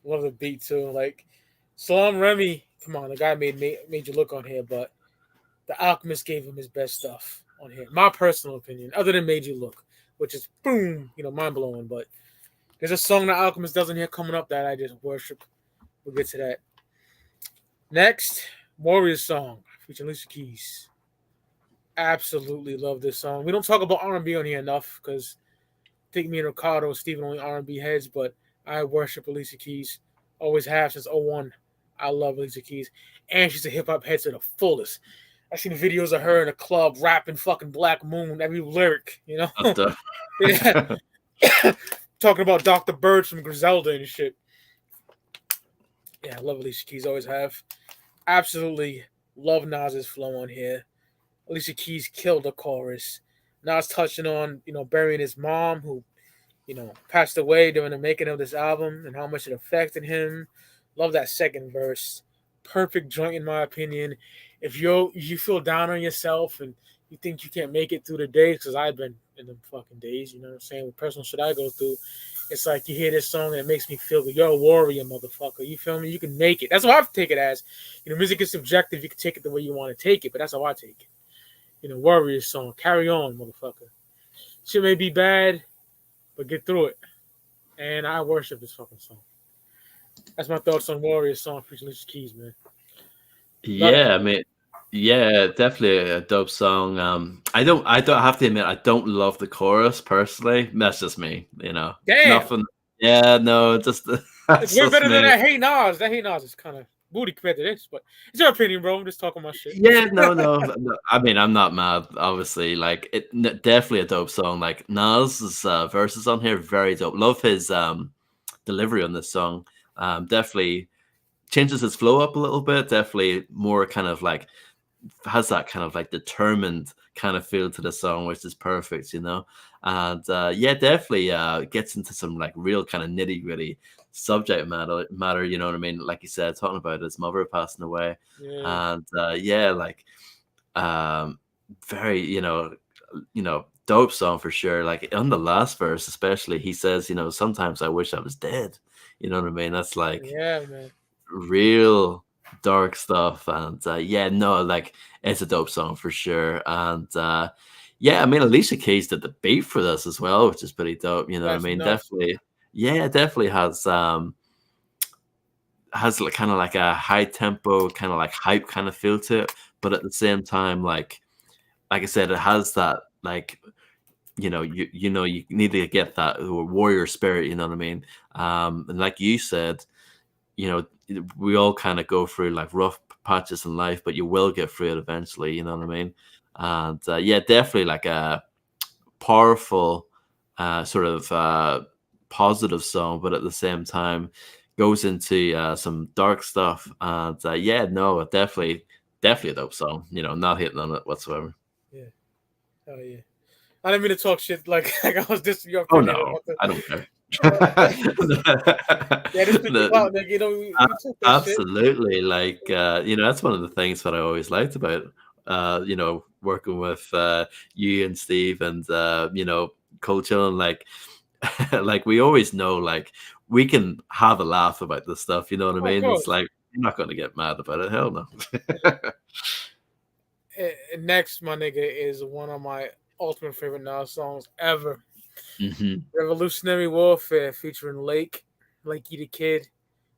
Love the beat too. Like Salam Remy, come on, the guy made you look on here, but the Alchemist gave him his best stuff on here. My personal opinion, other than Made You Look, which is boom, you know, mind blowing. But there's a song that Alchemist does in here coming up that I just worship. We'll get to that. Next, Warriors song featuring Alicia Keys. Absolutely love this song. We don't talk about R&B on here enough because I think me and Ricardo and Steven only R&B heads, but I worship Alicia Keys. Always have since '01. I love Alicia Keys. And she's a hip-hop head to the fullest. I've seen videos of her in a club rapping fucking Black Moon, every lyric, you know? Yeah. Talking about Dr. Bird from Griselda and shit. Yeah, I love Alicia Keys, always have. Absolutely love Nas's flow on here. Alicia Keys killed the chorus. Nas touching on, you know, burying his mom who, you know, passed away during the making of this album and how much it affected him. Love that second verse. Perfect joint in my opinion. If you feel down on yourself and you think you can't make it through the days, because I've been in them fucking days, you know what I'm saying, with personal shit I go through, it's like you hear this song and it makes me feel good. You're a warrior, motherfucker. You feel me? You can make it. That's what I take it as. You know, music is subjective. You can take it the way you want to take it, but that's how I take it. You know, warrior song. Carry on, motherfucker. Shit may be bad, but get through it. And I worship this fucking song. That's my thoughts on Warrior song featuring Alicia Keys, man. Yeah, I mean, yeah, definitely a dope song. I don't have to admit, I don't love the chorus personally. That's just me, you know. Damn. Nothing. Yeah, no, just It's way better than that Hey Nas. That Hey Nas is kind of booty compared to this, but it's your opinion, bro. I'm just talking my shit. Yeah, no. I mean, I'm not mad. Obviously, like definitely a dope song. Like Nas's verses on here, very dope. Love his delivery on this song. Definitely changes his flow up a little bit. Definitely more kind of like has that kind of like determined kind of feel to the song, which is perfect, you know. And yeah, definitely gets into some like real kind of nitty gritty subject matter. You know what I mean? Like you said, talking about his mother passing away, Yeah. and yeah, like Um, very, dope song for sure. Like on the last verse, especially, he says, sometimes I wish I was dead. You know what I mean? That's like Yeah, man. real dark stuff. And yeah, no, like it's a dope song for sure. And yeah, I mean, Alicia Keys did the beat for this as well, which is pretty dope. You know what I That's mean? nuts. Definitely, yeah, definitely has like kind of like a high tempo, kind of like hype kind of feel to it, but at the same time, like I said, it has that like you need to get that warrior spirit. You know what I mean? And like you said, you know, we all kind of go through like rough patches in life, but you will get through it eventually. You know what I mean? And yeah, definitely like a powerful, sort of positive song, but at the same time goes into some dark stuff. And yeah, no, definitely a dope song. Not hitting on it whatsoever. Yeah. Oh yeah. I didn't mean to talk shit like, like I was dissing your Oh opinion no, about the. I don't care. Yeah, this big The- clout, nigga. You know, A- we took that shit. Absolutely. Like, that's one of the things that I always liked about, working with you and Steve and, Culture. And like, like we always know, like, we can have a laugh about this stuff. You know what I Oh, of mean? It's course. like, I'm not going to get mad about it. Hell no. Next, my nigga, is one of my ultimate favorite Nas songs ever. Hmm. Revolutionary Warfare featuring Lakey the Kid.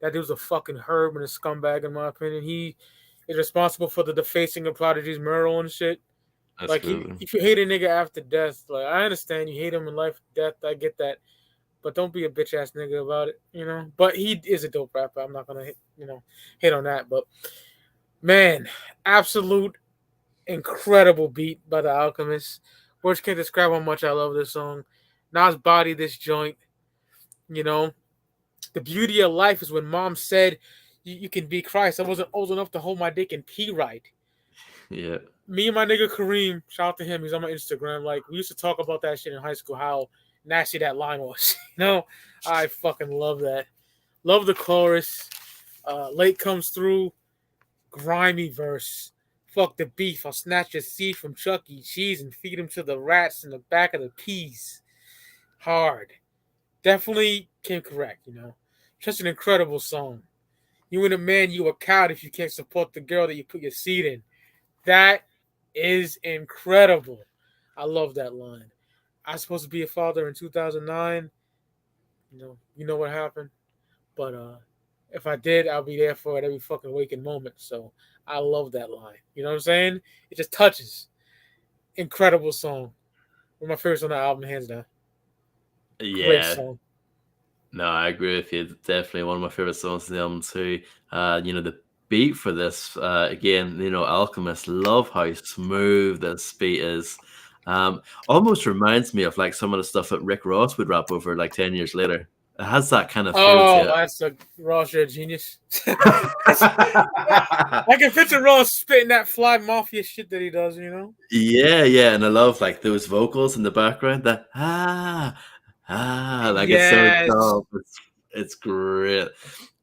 That dude's a fucking herb and a scumbag in my opinion. He is responsible for the defacing of Prodigy's mural and shit. Like Absolutely. if you hate a nigga after death, like I understand you hate him in life, death, I get that, but don't be a bitch ass nigga about it, you know. But he is a dope rapper. I'm not gonna hit on that. But man, absolute incredible beat by the Alchemist. Words can't describe how much I love this song. Nas body this joint, you know. The beauty of life is when mom said you can be Christ. I wasn't old enough to hold my dick and pee right. Yeah. Me and my nigga Kareem, shout out to him, he's on my Instagram. Like we used to talk about that shit in high school, how nasty that line was. I fucking love that. Love the chorus. Late comes through, grimy verse. Fuck the beef. I'll snatch your seed from Chuck E. Cheese and feed him to the rats in the back of the peas. Hard. Definitely came correct. Just an incredible song. You ain't a man, you a coward if you can't support the girl that you put your seed in. That is incredible. I love that line. I was supposed to be a father in 2009. You know what happened. But if I did, I'll be there for it every fucking waking moment. So I love that line. You know what I'm saying? It just touches. Incredible song. One of my favorites on the album, hands down. Great Yeah. song. No, I agree with you. It's definitely one of my favorite songs in the album too. The beat for this, again, Alchemist, love how smooth this beat is. Almost reminds me of like some of the stuff that Rick Ross would rap over like 10 years later. It has that kind of feel Oh, to that's a Ross, you're a genius. it. I can picture Ross spitting that fly mafia shit that he does. Yeah, yeah, and I love like those vocals in the background. That like it's so Yes. dope. It's great,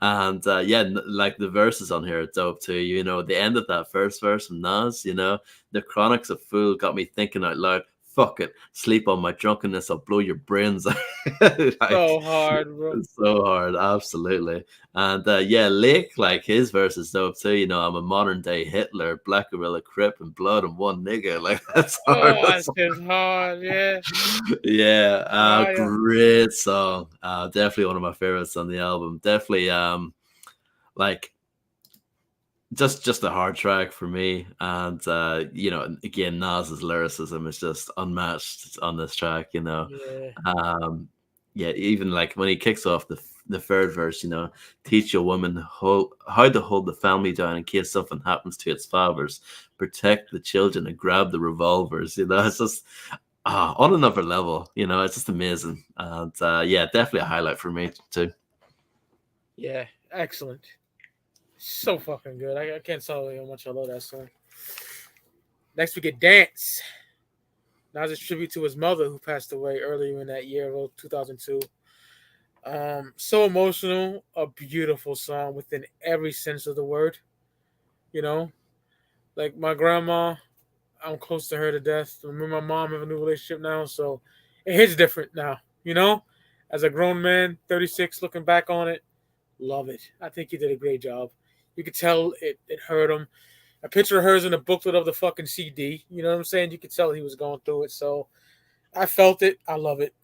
and yeah, like the verses on here are dope too. The end of that first verse from Nas. The Chronics of Fool got me thinking out loud. Fuck it, sleep on my drunkenness. I'll blow your brains out. Like So hard, bro. it's so hard, absolutely. And yeah, Lake, like his verse is dope too. I'm a modern day Hitler, Black Gorilla, Crip, and Blood and one nigga. Like that's hard. Oh, that's just hard. Yeah. Yeah, Fire. great song. Definitely one of my favorites on the album. Definitely, like just a hard track for me. And again, Nas's lyricism is just unmatched on this track. Yeah. Um, yeah, even like when he kicks off the third verse, teach your woman how to hold the family down in case something happens to its fathers, protect the children and grab the revolvers. It's just on another level. It's just amazing. And yeah, definitely a highlight for me too. Yeah. Excellent. So fucking good. I can't tell you how much I love that song. Next we get Dance. Nas' tribute to his mother who passed away earlier in that year of 2002. So emotional, a beautiful song within every sense of the word. You know, like my grandma. I'm close to her to death. Me and my mom have a new relationship now, so it hits different now. You know, as a grown man, 36, looking back on it, love it. I think he did a great job. You could tell it hurt him. A picture of hers in the booklet of the fucking CD. You know what I'm saying? You could tell he was going through it. So I felt it. I love it.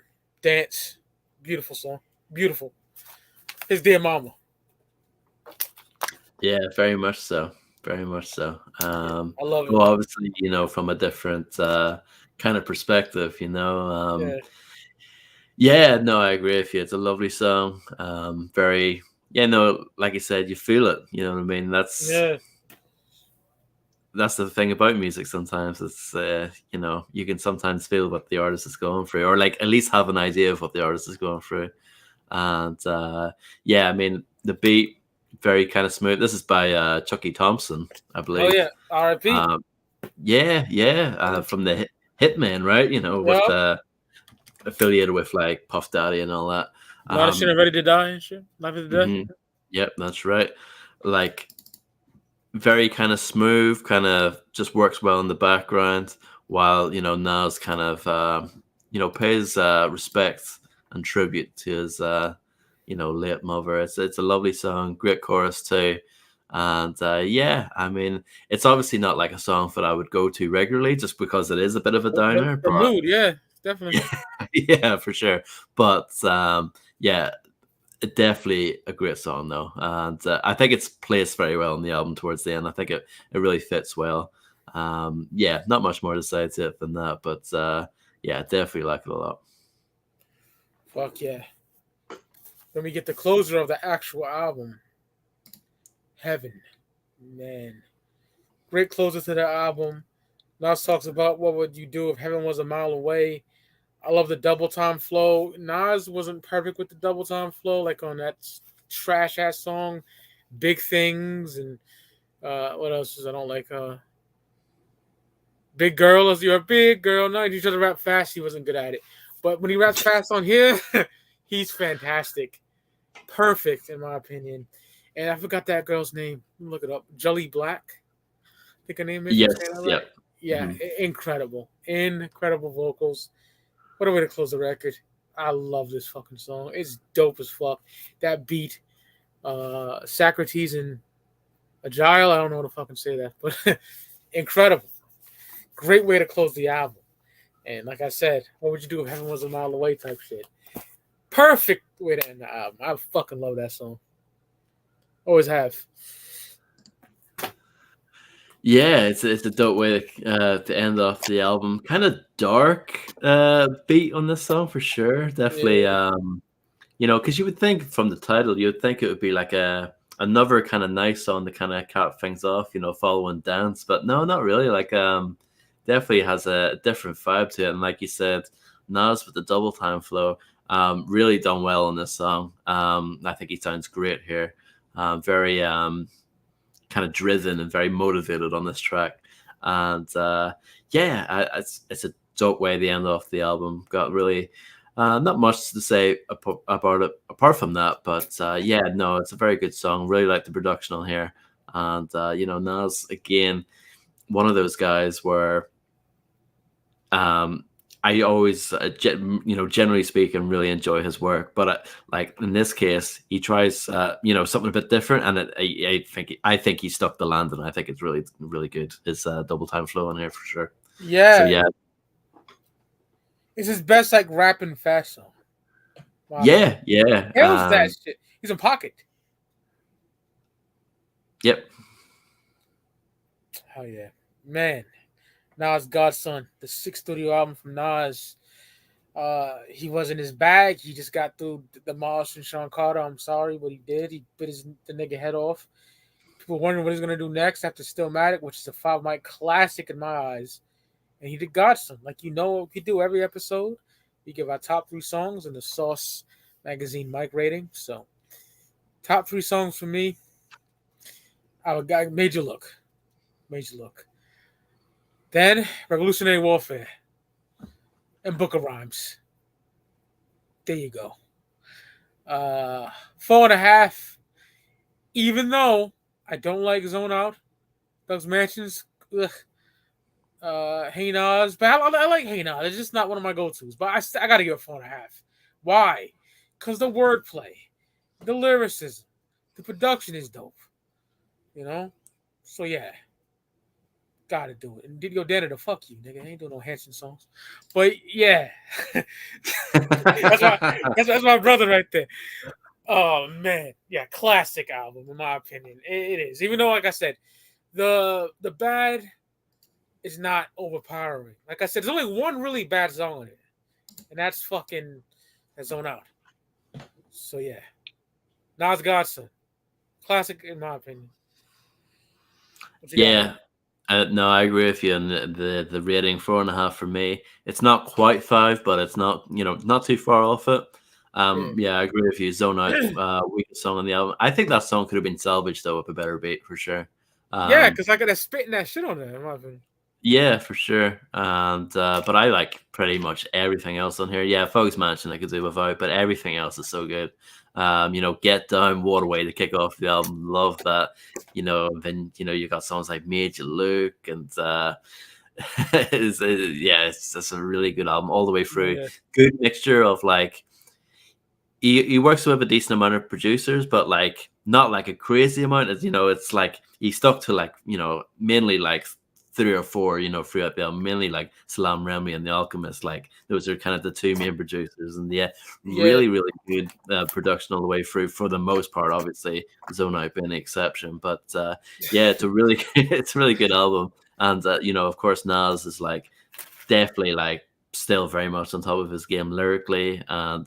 Dance. Beautiful song. Beautiful. His dear mama. Yeah, very much so. Very much so. I love it. Well, obviously, from a different kind of perspective, Yeah. yeah, no, I agree with you. It's a lovely song. Very, yeah, no, like you said, you feel it. You know what I mean? Yeah. That's the thing about music. Sometimes it's, you can sometimes feel what the artist is going through, or like at least have an idea of what the artist is going through. And yeah, I mean, the beat very kind of smooth. This is by Chucky Thompson, I Oh believe. yeah. R.I.P. Um, yeah, yeah, from the Hitman, right? With Yep. affiliated with like Puff Daddy and all that. Not a shit Um, ready to die and shit. Life is death. mhm. Yep, that's right. Like very kind of smooth, kind of just works well in the background, while Nas kind of pays respect and tribute to his late mother. It's a lovely song, great chorus too. And yeah, I mean, it's obviously not like a song that I would go to regularly, just because it is a bit of a downer. The But mood, yeah, definitely. yeah, for sure. But yeah, definitely a great song though, and I think it's placed very well on the album towards the end. I think it really fits well. Yeah, not much more to say to it than that, but yeah, definitely like it a lot. Fuck yeah. Then we get the closer of the actual album, Heaven. Man, great closer to the album. Nas talks about what would you do if heaven was a mile away. I love the double time flow. Nas wasn't perfect with the double time flow, like on that trash ass song, Big Things, and what else is I don't like? Big Girl, as you're a big girl. No, he tried to rap fast. He wasn't good at it. But when he raps fast on here, he's fantastic. Perfect, in my opinion. And I forgot that girl's name. Look it up. Jelly Black. I think her name is. I'm Yes, saying that right? yep. Yeah, Mhm. incredible. Incredible vocals. What a way to close the record. I love this fucking song. It's dope as fuck. That beat, Socrates and Agile, I don't know how to fucking say that, but incredible. Great way to close the album. And like I said, what would you do if heaven was a mile away type shit? Perfect way to end the album. I fucking love that song. Always have. Yeah, it's a dope way to end off the album. Kind of dark beat on this song for sure. Definitely, Yeah. because you would think from the title, you would think it would be like another kind of nice song to kind of cap things off, following dance. But no, not really. Like, definitely has a different vibe to it. And like you said, Nas with the double time flow, really done well on this song. I think he sounds great here. Very kind of driven and very motivated on this track. And yeah, it's a dope way to end off the album. Got really not much to say about it apart from that, but yeah, no, it's a very good song. Really like the production on here, and Nas again, one of those guys where um, I always, generally speaking, really enjoy his work. But like in this case, he tries, something a bit different, and I think he stuck the landing. I think it's really, really good. His double time flow in here for sure. So Yeah. yeah, It's his best like rapping fast song. My opinion. yeah, yeah. Kills that shit. He's in pocket. Yep. Hell yeah. Man. Nas Godson, the sixth studio album from Nas. He was in his bag. He just got through demolishing Sean Carter. I'm sorry, but he did. He bit the nigga head off. People wondering what he's gonna do next after Stillmatic, which is a 5 mic classic in my eyes. And he did Godson, like we do every episode. We give our top 3 songs in the Sauce magazine mic rating. So, top 3 songs for me. I got Major Look, Major Look. Then Revolutionary Warfare and Book of Rhymes. There you go. 4.5. Even though I don't like Zone Out, those mansions, ugh, Hey Nas, but I like Hey Nas. It's just not one of my go-tos. But I gotta give it 4.5. Why? Because the wordplay, the lyricism, the production is dope. You know. So yeah, gotta do it. And did your daddy to fuck you, nigga? I ain't doing no Hanson songs. But yeah, that's my that's my brother right there. Oh man, yeah, classic album in my opinion. It is. Even though, like I said, the bad is not overpowering. Like I said, there's only one really bad song on it, and that's fucking Zone Out. So yeah, Nas Godson, classic in my opinion. What you got, man? Yeah, no, I agree with you. And the rating 4.5 for me. It's not quite 5, but it's not not too far off it. Yeah, Yeah, I agree with you. Zone Out, weakest song on the album. I think that song could have been salvaged though with a better beat for sure. yeah, Um, because I got that spitting that shit on there. In my opinion. yeah, for sure. And but I like pretty much everything else on here. Yeah, Folks Mansion I could do without, but everything else is so good. Get Down, what a way to kick off the album. Love that. Then you got songs like Made You Look and it's just a really good album all the way through. Yeah, Good mixture of like he works with a decent amount of producers, but like not like a crazy amount. As it's like he stuck to like mainly like three or four throughout the album, mainly like Salam Remy and The Alchemist. Like those are kind of the two main producers, and yeah, yeah, really really good production all the way through for the most part. Obviously, Zone Out being the exception, but yeah, it's a really it's a really good album, and of course Nas is like definitely like still very much on top of his game lyrically, and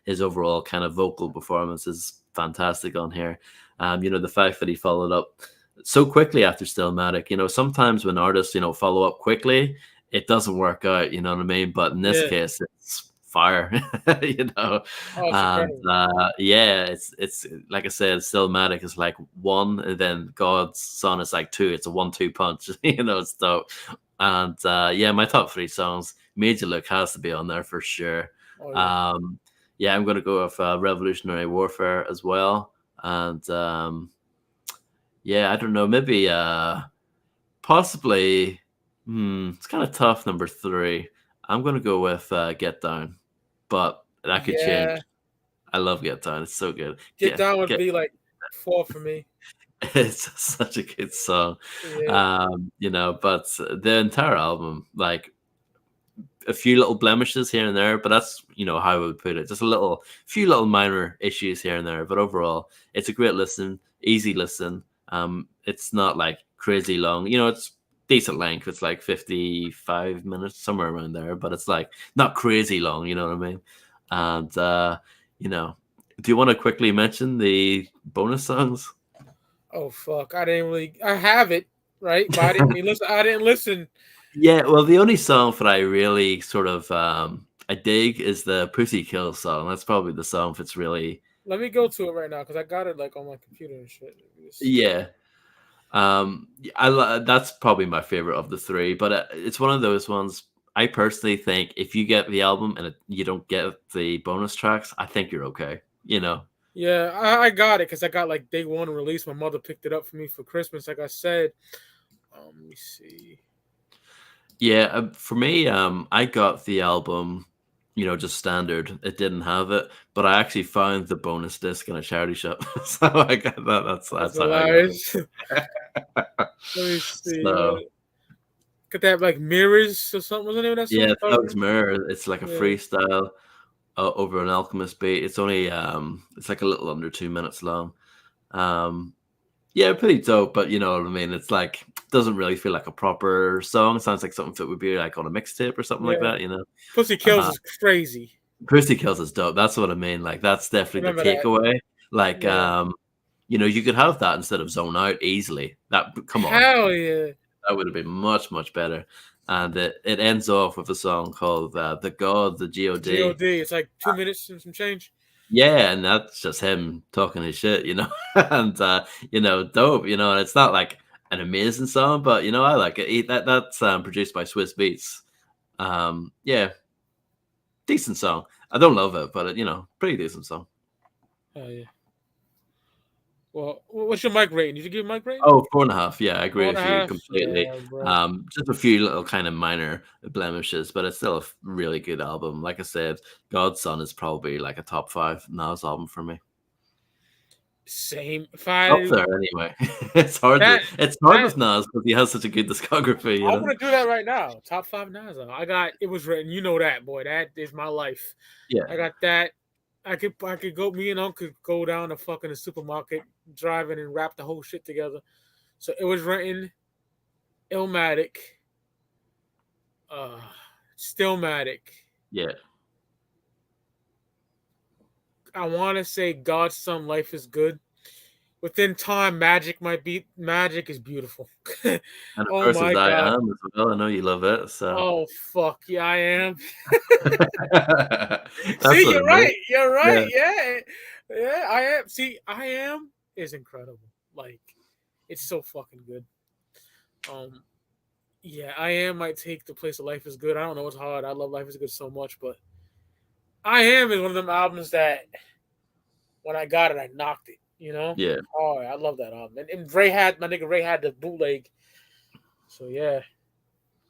his overall kind of vocal performance is fantastic on here. The fact that he followed up so quickly after Stillmatic, sometimes when artists, follow up quickly, it doesn't work out, you know what I mean? But in this yeah. case, it's fire, Oh, it's and incredible. yeah, it's like I said, Stillmatic is like one, and then God's Son is like two. It's a 1-2 punch, it's dope. And yeah, my top three songs, Major Look has to be on there for sure. Oh yeah, Um, yeah, I'm going to go with Revolutionary Warfare as well. And yeah, I don't know, maybe possibly, it's kind of tough, number three. I'm going to go with Get Down, but that could change. yeah. I love Get Down. It's so good. Get Down would Get be like 4 for me. It's such a good song. Yeah, But the entire album, like a few little blemishes here and there, but that's how I would put it. Just few little minor issues here and there, but overall, it's a great listen, easy listen. It's not like crazy long. It's decent length. It's like 55 minutes, somewhere around there, but it's like not crazy long. You know what I mean? And do you want to quickly mention the bonus songs? oh fuck! I didn't really. I have it right, but listen. I didn't listen. Yeah, well, the only song that I really sort of I dig is the Pussy Kill song. That's probably the song that's really Let me go to it right now because I got it like on my computer and shit. Let me see. yeah. That's probably my favorite of the three, but it's one of those ones. I personally think if you get the album and you don't get the bonus tracks, I think you're okay. Yeah, I got it because I got like day one release. My mother picked it up for me for Christmas. Like I said, let me see. Yeah, for me, I got the album, just standard. It didn't have it, but I actually found the bonus disc in a charity shop, so I got that. That's That's how I got hilarious. Let me it. see. So Could they have like mirrors or something? What's the name of that yeah, song? Thugs Mirror. It's like a Yeah, freestyle over an Alchemist beat. It's only it's like a little under 2 minutes long. Um, Yeah, pretty dope, but you know what I mean. It's like doesn't really feel like a proper song. It sounds like something that would be like on a mixtape or something like yeah. that. Pussy Kills Uh, is crazy. Christy Kills is dope. That's what I mean. Like that's definitely the Remember that? takeaway. Like Yeah. you could have that instead of Zone Out easily. That come on, Hell yeah. that would have been much much better. And it ends off with a song called "The God," the God. God. It's like 2 minutes and some change. Yeah, and that's just him talking his shit. And dope, and it's not like an amazing song, but I like it. That's produced by Swiss Beats. Yeah, decent song. I don't love it, but pretty decent song. Oh yeah. Well, what's your mic rating? Did you give mic rating? Oh, 4.5. Yeah, I agree Four and a with you half. completely. Yeah, bro. Just a few little kind of minor blemishes, but it's still a really good album. Like I said, God's Son is probably like a top 5 Nas album for me. Same. If Up I there anyway. It's hard that with Nas because he has such a good discography, you I'm know. gonna do that right now. Top five Naza. I got it was written. You know that, boy. That is my life. Yeah, I got that. I could go. Me and Uncle could go down to fucking the supermarket, driving and wrap the whole shit together. So it was written. Illmatic. Uh, Stillmatic. yeah. I want to say God's Son, Life is Good. Within time, Magic is beautiful. And of Oh course, there's my I god. Am as well. I know you love it, so Oh fuck yeah, I am. that's See, what you're it is. right. You're Yeah, right. Yeah, yeah. I am. See, I am is incredible. Like, it's so fucking good. Um, yeah, I am might take the place of Life is Good. I don't know what's hard. I love Life is Good so much, but I am is one of them albums that when I got it, I knocked it. You know, yeah. oh, I love that album. And my nigga Ray had the bootleg. So yeah,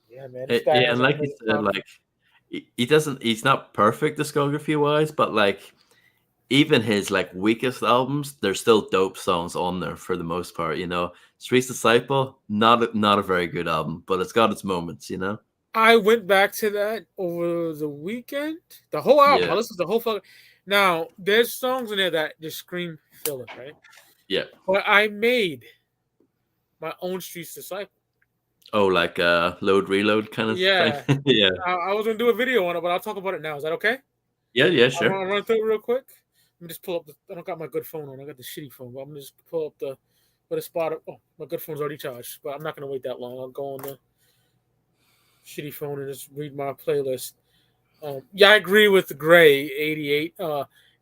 yeah, man, this guy Yeah, has and an like you amazing said, like he's not perfect discography wise, but like even his like weakest albums, there's still dope songs on there for the most part. You know, Street's Disciple, not a very good album, but it's got its moments. You know. I went back to that over the weekend. The whole album. I Yeah, listened to the whole fucking. Now, there's songs in there that just scream filler, right? yeah. But I made my own Streets Disciple. Oh, like load reload kind of thing. Yeah. Yeah, I was gonna do a video on it, but I'll talk about it now. Is that okay? yeah, yeah. I'm Sure. gonna run through it real quick. Let me just pull up I don't got my good phone on. I got the shitty phone, but I'm gonna just pull up the spot. Oh, my good phone's already charged, but I'm not gonna wait that long. I'll go on the shitty phone and just read my playlist. Yeah, I agree with the Gray 88.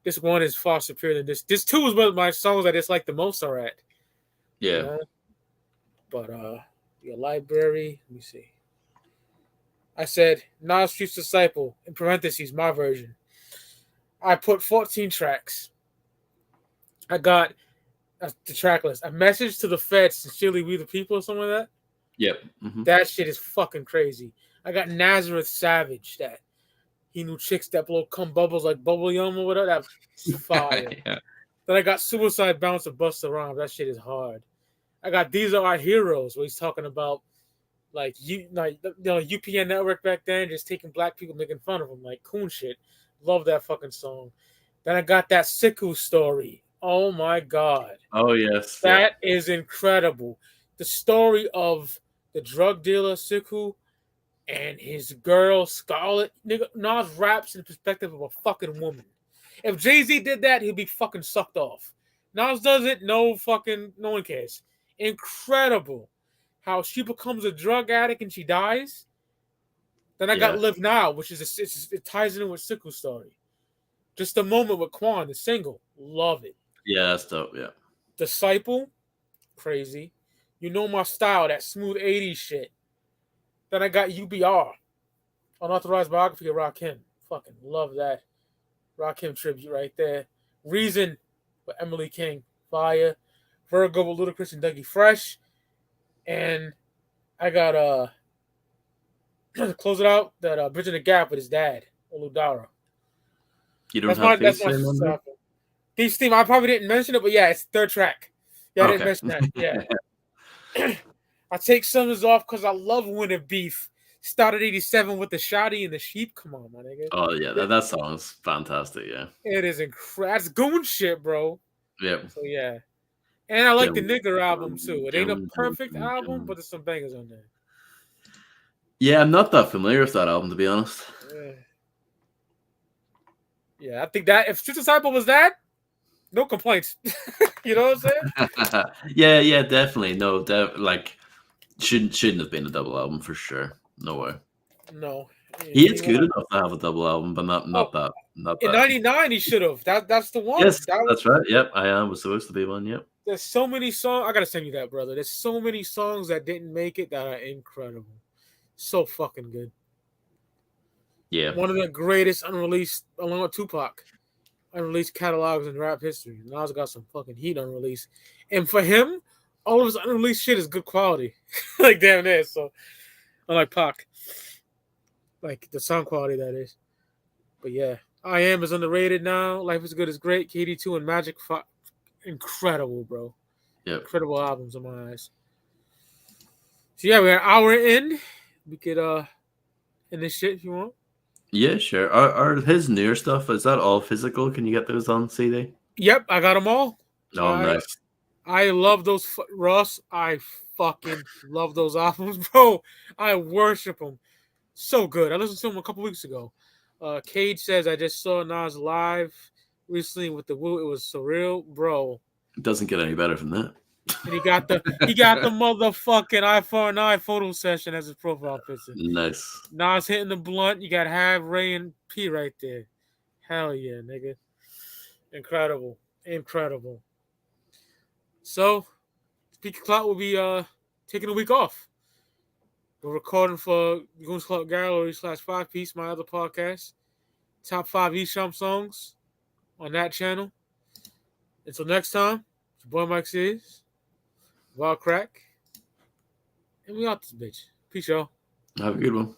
This one is far superior than this. This two is one of my songs I dislike the most are at. You Yeah, know, but your library. Let me see. I said Nas Street's Disciple in parentheses my version. I put 14 tracks. I got the track list. A message to the feds, sincerely we the people, or something like that. yep. Hmm. That shit is fucking crazy. I got Nazareth Savage that he knew chicks that blow cum bubbles like bubble yum or whatever. That's fire. Yeah, Then I got Suicide Bounce of Busta Rhymes. That shit is hard. I got These Are Our Heroes, where he's talking about UPN network back then, just taking black people, making fun of them, like coon shit. Love that fucking song. Then I got that Siku story. Oh my god, oh yes, yep, that is incredible. The story of the drug dealer Siku and his girl Scarlett. Nigga, Nas raps in the perspective of a fucking woman. If Jay-Z did that, he'd be fucking sucked off. Nas does it, no one cares. Incredible. How she becomes a drug addict and she dies. Then I got yeah, Live Now, which is it ties in with Sickle's story. Just a moment with Quan, the single. Love it. yeah. That's dope. Yeah, Disciple, crazy. You Know My Style, that smooth 80s shit. Then I got UBR, Unauthorized Biography of Rakim. Fucking love that. Rakim tribute right there. Reason with Emily King. Fire. Virgo with Ludacris and Dougie Fresh. And I got close it out that Bridging the Gap with his dad, Oludara. you don't That's have my Thief that's my Slim on there? Thief's Theme. I probably didn't mention it, but yeah, it's third track. Yeah, I didn't Okay. mention that. Yeah. I take Summers off because I love Winter Beef. Started 87 with the Shotty and the Sheep. Come on, my nigga. Oh yeah, that song is fantastic. Yeah. It is incredible. That's goon shit, bro. Yep. So yeah. And I like the Dum, Nigger album dum, too. It ain't a dum, dum, perfect dum, album, but dum. there's some bangers on there. Yeah, I'm not that familiar with that album to be honest. Yeah. Yeah, I think that if Street Disciple was that, no complaints. You know what I'm saying? Yeah, yeah, definitely. No, like shouldn't have been a double album for sure. No way. No. He is Anyone good else? enough to have a double album, but not Oh, not that not in that. '99 he should have. That's the one. Yes, that's right. Yep, I am was supposed to be one. Yep. There's so many songs. I gotta send you that, brother. There's so many songs that didn't make it that are incredible. So fucking good. Yeah. One of the greatest unreleased, along with Tupac. unreleased catalogs in rap history. Nas got some fucking heat unreleased. And for him, all of his unreleased shit is good quality. Like, damn it. So, unlike Pac. Like, the sound quality, that is. But yeah, I Am is underrated now. Life is Good is great. KD2 and Magic, incredible, bro. Yep. Incredible albums in my eyes. So yeah, we're an hour in. We could end this shit if you want. Yeah, sure. Are his newer stuff, is that all physical? Can you get those on CD? Yep, I got them all. Oh, nice. I love those, Ross. I fucking love those albums, bro. I worship them. So good. I listened to them a couple weeks ago. Cage says, I just saw Nas live recently with the Woo. It was surreal, bro. It doesn't get any better than that. And he got the motherfucking iPhone 9 photo session as his profile picture. Nice. Nas hitting the blunt. You got Have, Ray, and P right there. Hell yeah, nigga. Incredible. So, Speaker Clout will be taking a week off. We're recording for Goons Club Gallery /5 Piece, my other podcast. Top 5 Esham songs on that channel. Until next time, it's your boy Mike Sears, Wild Crack, and we out this bitch. Peace, y'all. Have a good one.